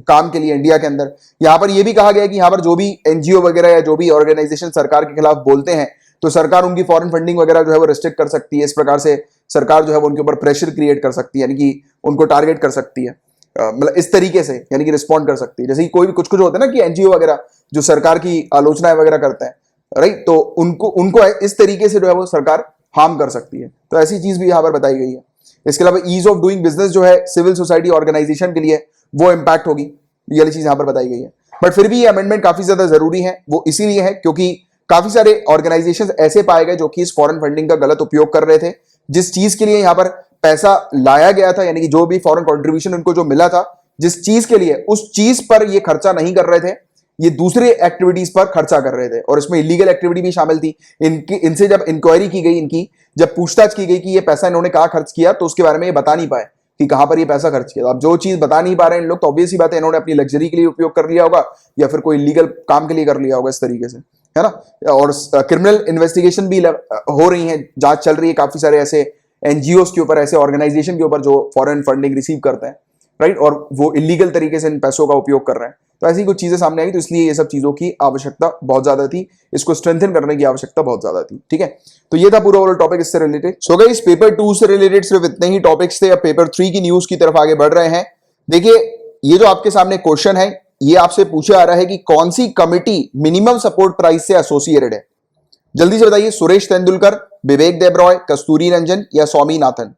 काम के लिए इंडिया के अंदर। यहां पर यह भी कहा गया है कि यहां पर जो भी एनजीओ वगैरह या जो भी ऑर्गेनाइजेशन सरकार के खिलाफ बोलते हैं, तो सरकार उनकी फॉरेन फंडिंग वगैरह जो है वो रिस्ट्रिक्ट कर सकती है। इस प्रकार से सरकार जो है वो उनके ऊपर प्रेशर क्रिएट कर सकती है, यानी कि उनको टारगेट कर सकती है, मतलब इस तरीके से, यानी कि रिस्पॉन्ड कर सकती है। जैसे कि कोई भी कुछ कुछ होता है ना कि एनजीओ वगैरह जो सरकार की आलोचनाएं वगैरह करते हैं, राइट, तो उनको उनको इस तरीके से जो है वो सरकार हार्म कर सकती है। तो ऐसी चीज भी यहां पर बताई गई है। इसके अलावा ईज ऑफ डूइंग बिजनेस जो है सिविल सोसाइटी ऑर्गेनाइजेशन के लिए, वो इंपैक्ट होगी, ये वाली चीज यहां पर बताई गई है। बट फिर भी ये अमेंडमेंट काफी ज्यादा जरूरी है, वो इसीलिए है क्योंकि काफी सारे ऑर्गेनाइजेशंस ऐसे पाए गए जो कि इस फॉरेन फंडिंग का गलत उपयोग कर रहे थे। जिस चीज के लिए यहां पर पैसा लाया गया था, यानी कि जो भी फॉरेन कंट्रीब्यूशन उनको जो मिला था जिस चीज के लिए, उस चीज पर ये खर्चा नहीं कर रहे थे, ये दूसरे एक्टिविटीज पर खर्चा कर रहे थे, और इसमें इलीगल एक्टिविटी भी शामिल थी। इनसे जब इंक्वायरी की गई, इनकी जब पूछताछ की गई कि ये पैसा इन्होंने कहां खर्च किया, तो उसके बारे में ये बता नहीं पाए कि कहां पर ये पैसा खर्च किया। अब जो चीज बता नहीं पा रहे हैं इन लोग, तो ऑब्वियस ही बात है इन्होंने अपनी लग्जरी के लिए उपयोग कर लिया होगा, या फिर कोई इलीगल काम के लिए कर लिया होगा, इस तरीके से, है ना। और क्रिमिनल इन्वेस्टिगेशन भी हो रही है, जांच चल रही है काफी सारे ऐसे एनजीओ के ऊपर, ऐसे ऑर्गेनाइजेशन के ऊपर जो फॉरेन फंडिंग रिसीव करते हैं, राइट, और वो इलीगल तरीके से इन पैसों का उपयोग कर रहे हैं। तो ऐसी कुछ चीजें सामने आई, तो इसलिए ये सब चीजों की आवश्यकता बहुत ज्यादा थी, इसको स्ट्रेंथन करने की आवश्यकता बहुत ज्यादा थी। ठीक है, तो ये था पूरा ओवरऑल टॉपिक इससे रिलेटेड। सो गाइस, पेपर 2 से रिलेटेड सिर्फ इतने ही टॉपिक्स थे। अब पेपर 3 की न्यूज की तरफ आगे बढ़ रहे हैं। देखिए, ये जो आपके सामने क्वेश्चन है, ये आपसे पूछा आ रहा है कि कौन सी कमिटी मिनिमम सपोर्ट प्राइस से एसोसिएटेड है। जल्दी से बताइए, सुरेश तेंदुलकर, विवेक देबरॉय, कस्तूरी रंजन या स्वामीनाथन।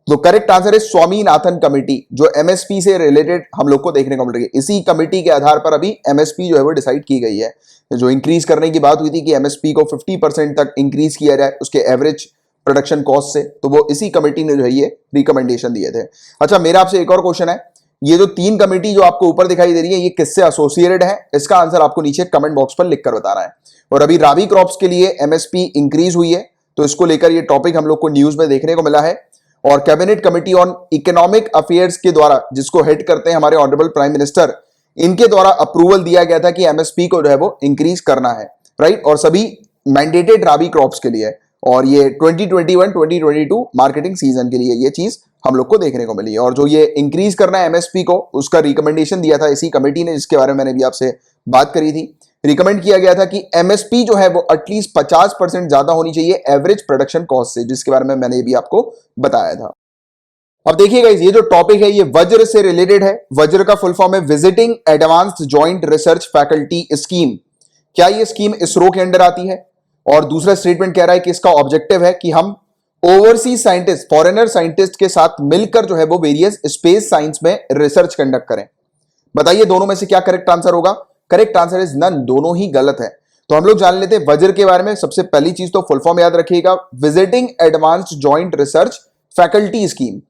तो करेक्ट आंसर है स्वामीनाथन कमेटी, जो एमएसपी से रिलेटेड हम लोग को देखने को मिल रही है। इसी कमेटी के आधार पर अभी एमएसपी जो है वो डिसाइड की गई है। जो इंक्रीज करने की बात हुई थी कि एमएसपी को 50% तक इंक्रीज किया जाए उसके एवरेज प्रोडक्शन कॉस्ट से, तो वो इसी कमेटी ने जो है ये रिकमेंडेशन दिए थे। अच्छा, मेरा आपसे एक और क्वेश्चन है, ये जो 3 कमेटी जो आपको ऊपर दिखाई दे रही है, ये किससे एसोसिएटेड है? इसका आंसर आपको नीचे कमेंट बॉक्स पर लिखकर बताना है। और अभी राबी क्रॉप्स के लिए एमएसपी इंक्रीज हुई है, तो इसको लेकर ये टॉपिक हम लोग को न्यूज में देखने को मिला है। और cabinet committee on economic affairs के द्वारा, जिसको हेड करते हैं हमारे ऑनरेबल प्राइम मिनिस्टर, इनके द्वारा अप्रूवल दिया गया था कि एमएसपी को जो है वो इंक्रीज करना है, राइट, और सभी मैंडेटेड राबी क्रॉप्स के लिए, और ये 2021-2022 मार्केटिंग सीजन के लिए ये चीज हम लोग को देखने को मिली है। और जो ये इंक्रीज करना है एमएसपी को, उसका रिकमेंडेशन दिया था इसी कमेटी ने, जिसके बारे में मैंने भी आपसे बात करी थी। रिकमेंड किया गया था कि एमएसपी जो है वो एटलीस्ट 50% ज्यादा होनी चाहिए एवरेज प्रोडक्शन कॉस्ट से, जिसके बारे में मैंने भी आपको बताया था। अब देखिएगा, ये जो टॉपिक है ये वज्र से रिलेटेड है। वज्र का फुल फॉर्म है visiting advanced joint research faculty scheme. क्या ये स्कीम इसरो के अंडर आती है? और दूसरा स्टेटमेंट कह रहा है कि इसका ऑब्जेक्टिव है कि हम ओवरसीज साइंटिस्ट, फॉरेनर साइंटिस्ट के साथ मिलकर जो है वो वेरियस स्पेस साइंस में रिसर्च कंडक्ट करें। बताइए दोनों में से क्या करेक्ट आंसर होगा? करेक्ट आंसर इज नन, दोनों ही गलत है। तो हम लोग जान लेते हैं वज्र के बारे में। सबसे पहली चीज तो फुल फॉर्म याद रखिएगा, visiting advanced joint research faculty scheme.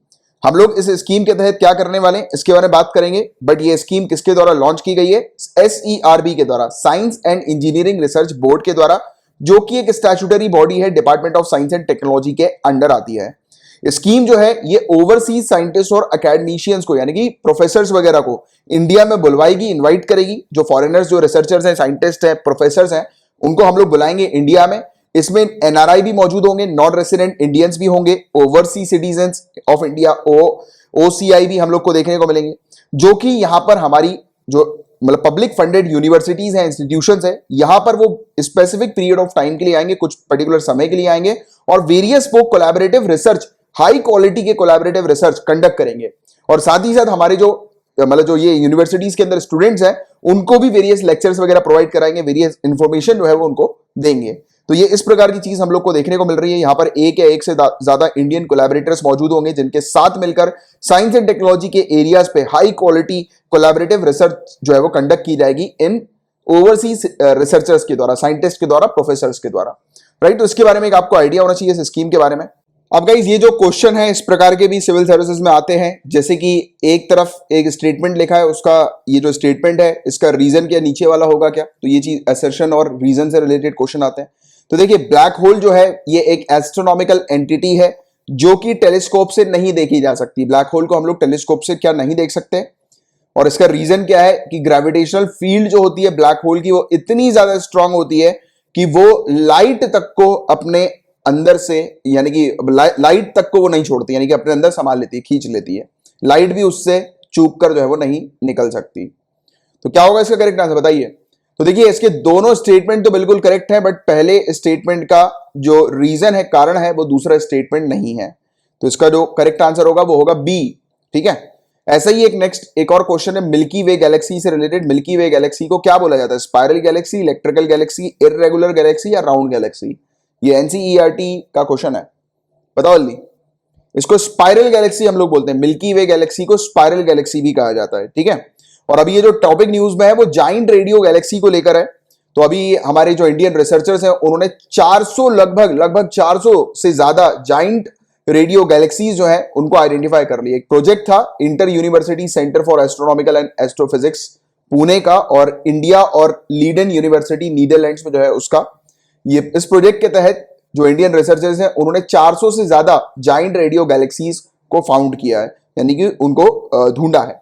हम लोग इस स्कीम के तहत क्या करने वाले हैं इसके बारे में बात करेंगे। बट ये स्कीम किसके द्वारा लॉन्च की गई है? SERB के द्वारा, science and engineering research board के द्वारा, जो कि एक स्टैट्यूटरी बॉडी है, department of science and technology के अंडर आती है। स्कीम जो है ये ओवरसीज साइंटिस्ट और अकेडमिशियंस को, यानी कि प्रोफेसर्स वगैरह को इंडिया में बुलवाएगी, इनवाइट करेगी। जो फॉरेनर्स, जो रिसर्चर्स हैं, साइंटिस्ट हैं, प्रोफेसर्स हैं, उनको हम लोग बुलाएंगे इंडिया में। इसमें NRI भी मौजूद होंगे, नॉन रेसिडेंट इंडियंस भी होंगे, overseas citizen of India, OCI भी हम लोग को देखने को मिलेंगे, जो कि यहां पर हमारी जो मतलब पब्लिक फंडेड यूनिवर्सिटीज हैं, इंस्टीट्यूशंस हैं, यहां पर वो स्पेसिफिक पीरियड ऑफ टाइम के लिए आएंगे, कुछ पर्टिकुलर समय के लिए आएंगे और वेरियस वो कोलैबोरेटिव रिसर्च, हाई क्वालिटी के कोलैबोरेटिव रिसर्च कंडक्ट करेंगे। और साथ ही साथ हमारे जो मतलब जो ये यूनिवर्सिटीज के अंदर स्टूडेंट्स हैं उनको भी वेरियस लेक्चर्स वगैरह प्रोवाइड कराएंगे, वेरियस इंफॉर्मेशन जो है वो उनको देंगे। तो ये इस प्रकार की चीज हम लोग को देखने को मिल रही है। यहां पर एक या एक से ज्यादा इंडियन कोलैबोरेटर्स मौजूद होंगे जिनके साथ मिलकर साइंस एंड टेक्नोलॉजी के एरियाज पे हाई क्वालिटी कोलैबोरेटिव रिसर्च जो है वो कंडक्ट की जाएगी इन ओवरसीज रिसर्चर्स के द्वारा, साइंटिस्ट के द्वारा, प्रोफेसर्स के द्वारा, राइट। तो इसके बारे में एक आपको आइडिया होना चाहिए इस स्कीम के बारे में। अब गाइस ये जो क्वेश्चन है इस प्रकार के भी सिविल सर्विसेज में आते हैं, जैसे कि एक तरफ एक स्टेटमेंट लिखा है, उसका ये जो स्टेटमेंट है इसका रीजन क्या नीचे वाला होगा क्या, तो ये चीज असर्शन और रीजन से रिलेटेड क्वेश्चन आते हैं। तो देखिए ब्लैक होल जो है ये एक एस्ट्रोनॉमिकल एंटिटी है जो कि टेलीस्कोप से नहीं देखी जा सकती। ब्लैक होल को हम लोग टेलीस्कोप से क्या नहीं देख सकते, और इसका रीजन क्या है कि ग्रेविटेशनल फील्ड जो होती है ब्लैक होल की वो इतनी ज्यादा स्ट्रांग होती है कि वो लाइट तक को अपने अंदर से, यानी कि लाइट तक को वो नहीं छोड़ती, यानी कि अपने अंदर संभाल लेती है, खींच लेती है। लाइट भी उससे चूक कर जो है वो नहीं निकल सकती। तो क्या होगा इसका करेक्ट आंसर बताइए। तो देखिए इसके दोनों स्टेटमेंट तो बिल्कुल करेक्ट है, बट पहले स्टेटमेंट का जो रीजन है, कारण है, वो दूसरा स्टेटमेंट नहीं है। तो इसका जो करेक्ट आंसर होगा वो होगा बी, ठीक है। ऐसा ही एक और क्वेश्चन है मिल्की वे गैलेक्सी से रिलेटेड। मिल्की वे गैलेक्सी को क्या बोला जाता है, spiral Galaxy, electrical Galaxy, irregular Galaxy या राउंड गैलेक्सी। ये एनसीईआरटी का क्वेश्चन है, बताओ जल्दी। इसको स्पाइरल गैलेक्सी हम लोग बोलते हैं, मिल्की वे गैलेक्सी को स्पाइरल गैलेक्सी भी कहा जाता है, ठीक है। और अभी ये जो टॉपिक न्यूज में है वो जाइंट रेडियो गैलेक्सी को लेकर है। तो अभी हमारे जो इंडियन रिसर्चर्स हैं उन्होंने 400 लगभग 400 से ज्यादा जाइंट रेडियो गैलेक्सीज जो है उनको आइडेंटिफाई कर लिया। एक प्रोजेक्ट था inter university centre for astronomical and astrophysics Pune का, और इंडिया और लीडन यूनिवर्सिटी नीदरलैंड्स में जो है उसका, ये इस प्रोजेक्ट के तहत जो इंडियन रिसर्चर्स हैं उन्होंने 400 से ज्यादा जाइंट रेडियो गैलेक्सीज को फाउंड किया है, यानी कि उनको ढूंढा है।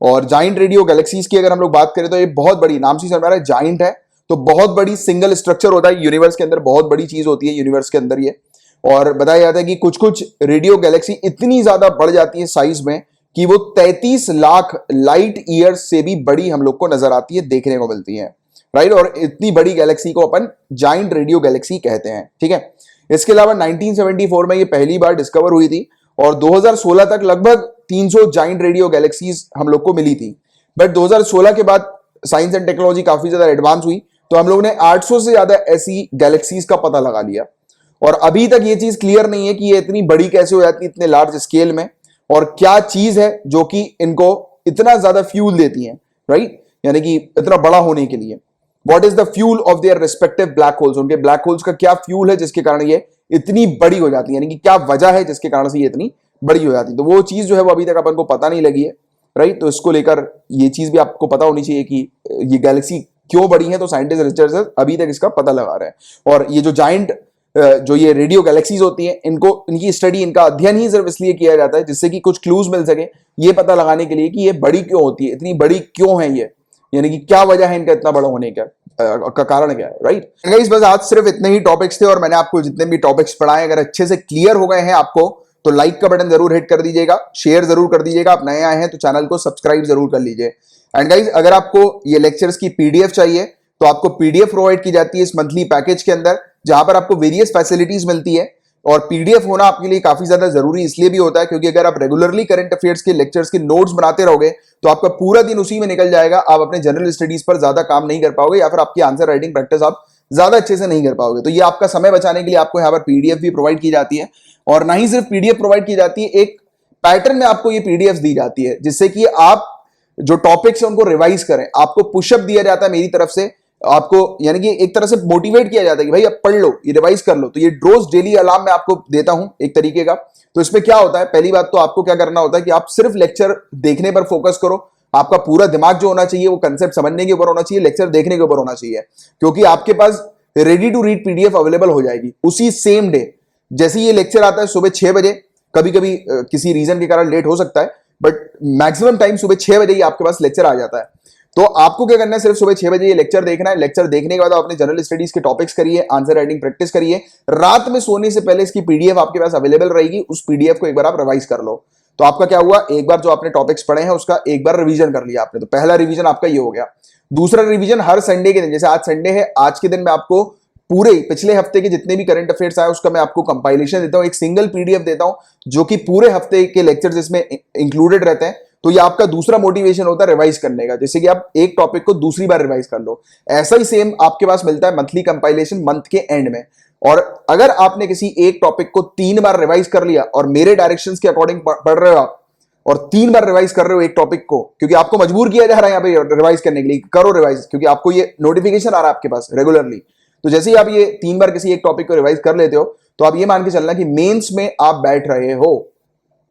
और जाइंट रेडियो गैलेक्सीज की अगर हम लोग बात करें तो ये बहुत बड़ी, नाम से समझ आ रहा है जाइंट है, तो बहुत बड़ी सिंगल स्ट्रक्चर होता है यूनिवर्स के अंदर, बहुत बड़ी चीज होती है यूनिवर्स के अंदर ये। और बताया जाता है कि कुछ कुछ रेडियो गैलेक्सी इतनी ज्यादा बढ़ जाती है साइज में कि वो 33 लाख लाइट ईयर्स से भी बड़ी हम लोग को नजर आती है, देखने को मिलती है, राइट। और इतनी बड़ी गैलेक्सी को अपन जाइंट रेडियो गैलेक्सी कहते हैं, ठीक है। इसके अलावा 1974 में ये पहली बार डिस्कवर हुई थी और 2016 तक लगभग 300 जाइंट रेडियो गैलेक्सीज हम लोग को मिली थी। बट 2016 के बाद साइंस एंड टेक्नोलॉजी काफी ज्यादा एडवांस हुई, तो हम लोग ने 800 से ज्यादा ऐसी गैलेक्सीज का पता लगा लिया। और अभी तक ये चीज क्लियर नहीं है कि ये इतनी बड़ी कैसे हो जाती है इतने लार्ज स्केल में, और क्या चीज है जो कि इनको इतना ज्यादा फ्यूल देती है, राइट, यानी कि इतना बड़ा होने के लिए। What is the fuel of their respective black holes, उनके ब्लैक होल्स का क्या फ्यूल है जिसके कारण ये इतनी बड़ी हो जाती है, यानी कि क्या वजह है जिसके कारण से ये इतनी बड़ी हो जाती है। तो वो चीज जो है वो अभी तक अपन को पता नहीं लगी है, राइट। तो इसको लेकर ये चीज भी आपको पता होनी चाहिए कि ये गैलेक्सी क्यों बड़ी है, तो साइंटिस्ट रिसर्चर्स अभी तक इसका पता लगा रहे हैं। और ये जो जाइंट जो ये रेडियो गैलेक्सीज होती हैं इनकी स्टडी, इनका अध्ययन ही सिर्फ इसलिए किया जाता है जिससे कि कुछ क्लूज मिल सके ये पता लगाने के लिए कि ये बड़ी क्यों होती है, इतनी बड़ी क्यों है ये, यानी कि क्या वजह है इनका इतना बड़ा होने का कारण क्या है, राइट। गाइस बस आज सिर्फ इतने ही टॉपिक्स थे और मैंने आपको जितने भी टॉपिक्स पढ़ाए अगर अच्छे से क्लियर हो गए हैं आपको, तो लाइक का बटन जरूर हिट कर दीजिएगा, शेयर जरूर कर दीजिएगा। आप नए आए हैं तो चैनल को सब्सक्राइब जरूर कर लीजिए। एंड गाइस अगर आपको ये लेक्चर्स की पीडीएफ चाहिए तो आपको पीडीएफ प्रोवाइड की जाती है इस मंथली पैकेज के अंदर, जहां पर आपको वेरियस फैसिलिटीज मिलती है। और पीडीएफ होना आपके लिए काफी ज्यादा जरूरी इसलिए भी होता है क्योंकि अगर आप रेगुलरली करंट अफेयर्स के लेक्चर्स के नोट्स बनाते रहोगे तो आपका पूरा दिन उसी में निकल जाएगा, आप अपने जनरल स्टडीज पर ज्यादा काम नहीं कर पाओगे या फिर आपकी आंसर राइटिंग प्रैक्टिस आप ज्यादा अच्छे से नहीं कर पाओगे। तो ये आपका समय बचाने के लिए आपको यहाँ पर पीडीएफ भी प्रोवाइड की जाती है, और ना ही सिर्फ पीडीएफ प्रोवाइड की जाती है, एक पैटर्न में आपको ये पीडीएफ दी जाती है जिससे कि आप जो टॉपिक्स है उनको रिवाइज करें। आपको पुशअप दिया जाता है मेरी तरफ से, आपको यानी कि एक तरह से मोटिवेट किया जाता है कि भाई अब पढ़ लो, ये रिवाइज कर लो। तो ये रोज डेली अलार्म मैं आपको देता हूं एक तरीके का। तो इसमें क्या होता है, पहली बात तो आपको क्या करना होता है कि आप सिर्फ लेक्चर देखने पर फोकस करो। आपका पूरा दिमाग जो होना चाहिए वो कंसेप्ट समझने के ऊपर होना चाहिए, लेक्चर देखने के ऊपर होना चाहिए, क्योंकि आपके पास ready to read PDF available हो जाएगी उसी सेम डे। जैसे ये लेक्चर आता है सुबह 6 बजे, कभी कभी किसी रीजन के कारण लेट हो सकता है, बट मैक्सिमम टाइम सुबह 6 बजे ही आपके पास लेक्चर आ जाता है। तो आपको क्या करना है, सिर्फ सुबह 6 बजे ये लेक्चर देखना है। लेक्चर देखने के बाद आप अपने जनरल स्टडीज के टॉपिक्स करिए, आंसर राइटिंग प्रैक्टिस करिए। रात में सोने से पहले इसकी पीडीएफ आपके पास अवेलेबल रहेगी, उस पीडीएफ को एक बार आप रिवाइज कर लो। तो आपका क्या हुआ, एक बार जो आपने टॉपिक्स पढ़े हैं उसका एक बार रिवीजन कर लिया आपने, तो पहला रिवीजन आपका ये हो गया। दूसरा रिवीजन हर संडे के दिन, जैसे आज संडे है, आज के दिन मैं आपको पूरे पिछले हफ्ते के जितने भी करंट अफेयर्स आए उसका मैं आपको कंपाइलेशन देता हूं, एक सिंगल पीडीएफ देता हूं जो कि पूरे हफ्ते के लेक्चर्स इसमें इंक्लूडेड रहते हैं। तो ये आपका दूसरा मोटिवेशन होता है रिवाइज करने का, जैसे कि आप एक टॉपिक को दूसरी बार रिवाइज कर लो। ऐसा ही सेम आपके पास मिलता है मंथली कंपाइलेशन मंथ के एंड में। और अगर आपने किसी एक टॉपिक को 3 बार रिवाइज कर लिया और मेरे डायरेक्शंस के अकॉर्डिंग पढ़ रहे हो आप, और 3 बार रिवाइज कर रहे हो एक टॉपिक को, क्योंकि आपको मजबूर किया जा रहा है यहाँ पे रिवाइज करने के लिए, करो रिवाइज, क्योंकि आपको ये नोटिफिकेशन आ रहा है आपके पास रेगुलरली। तो जैसे ही आप ये 3 बार किसी एक टॉपिक को रिवाइज कर लेते हो, तो आप ये मान के चलना कि मेंस में आप बैठ रहे हो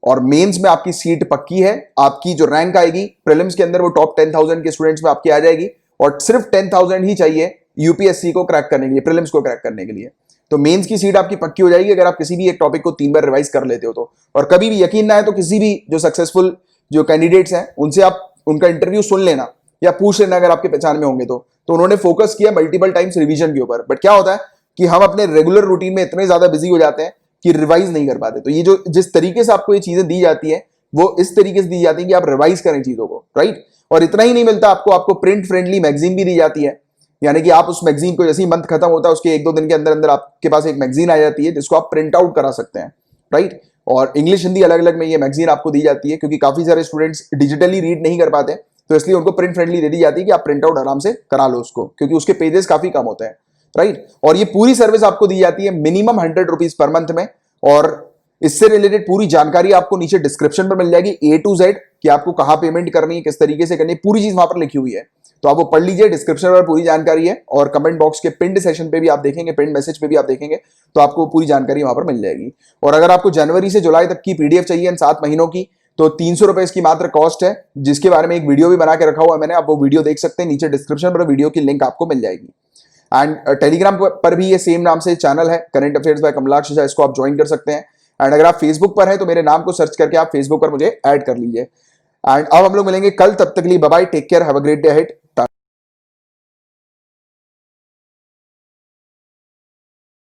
और मेंस में आपकी सीट पक्की है। आपकी जो रैंक आएगी प्रीलिम्स के अंदर वो टॉप 10,000 के स्टूडेंट्स में आपकी आ जाएगी, और सिर्फ 10,000 ही चाहिए यूपीएससी को क्रैक करने के लिए, प्रीलिम्स को क्रैक करने के लिए। तो मेंस की सीट आपकी पक्की हो जाएगी अगर आप किसी भी एक टॉपिक को 3 बार रिवाइज कर लेते हो तो। और कभी भी यकीन ना है तो किसी भी जो सक्सेसफुल जो कैंडिडेट्स हैं उनसे आप उनका इंटरव्यू सुन लेना या पूछ लेना अगर आपके पहचान में होंगे तो उन्होंने फोकस किया मल्टीपल टाइम्स रिवीजन के ऊपर। बट क्या होता है कि हम अपने रेगुलर रूटीन में इतने ज्यादा बिजी हो जाते हैं कि रिवाइज नहीं कर पाते। तो ये जो जिस तरीके से आपको ये चीजें दी जाती है वो इस तरीके से दी जाती है कि आप रिवाइज करें चीजों को, राइट। और इतना ही नहीं मिलता आपको प्रिंट फ्रेंडली मैगजीन भी दी जाती है, यानी कि आप उस मैगजीन को जैसे ही मंथ खत्म होता है उसके 1-2 दिन के अंदर अंदर आपके पास एक मैगजीन आ जाती है जिसको आप प्रिंट आउट करा सकते हैं, राइट। और इंग्लिश हिंदी अलग अलग में ये मैगजीन आपको दी जाती है, क्योंकि काफी सारे स्टूडेंट्स डिजिटली रीड नहीं कर पाते, तो इसलिए उनको प्रिंट फ्रेंडली दे दी जाती है कि आप प्रिंट आउट आराम से करा लो उसको, क्योंकि उसके पेजेस काफी कम होते हैं, राइट। और ये पूरी सर्विस आपको दी जाती है मिनिमम 100 रुपीज पर मंथ में। और इससे रिलेटेड पूरी जानकारी आपको नीचे डिस्क्रिप्शन पर मिल जाएगी A to Z, कि आपको कहां पेमेंट करनी है, किस तरीके से करनी है, पूरी चीज वहां पर लिखी हुई है। तो आप वो पढ़ लीजिए, डिस्क्रिप्शन पर पूरी जानकारी है, और कमेंट बॉक्स के पिंड सेशन पे भी आप देखेंगे, पिंड मैसेज पे भी आप देखेंगे, तो आपको पूरी जानकारी वहां पर मिल जाएगी। और अगर आपको जनवरी से जुलाई तक की पीडीएफ चाहिए इन 7 महीनों की, तो 300 रुपए इसकी मात्र कॉस्ट है, जिसके बारे में एक वीडियो भी बना के रखा हुआ है मैंने, आप वो वीडियो देख सकते हैं, नीचे डिस्क्रिप्शन पर वीडियो की लिंक आपको मिल जाएगी। एंड टेलीग्राम पर भी ये सेम नाम से चैनल है, current affairs by Kamalaksh Jha, इसको आप ज्वाइन कर सकते हैं। एंड अगर आप फेसबुक पर हैं तो मेरे नाम को सर्च करके आप फेसबुक पर मुझे ऐड कर लीजिए। एंड अब हम लोग मिलेंगे कल, तब तक के लिए bye bye, take care, have a great day ahead.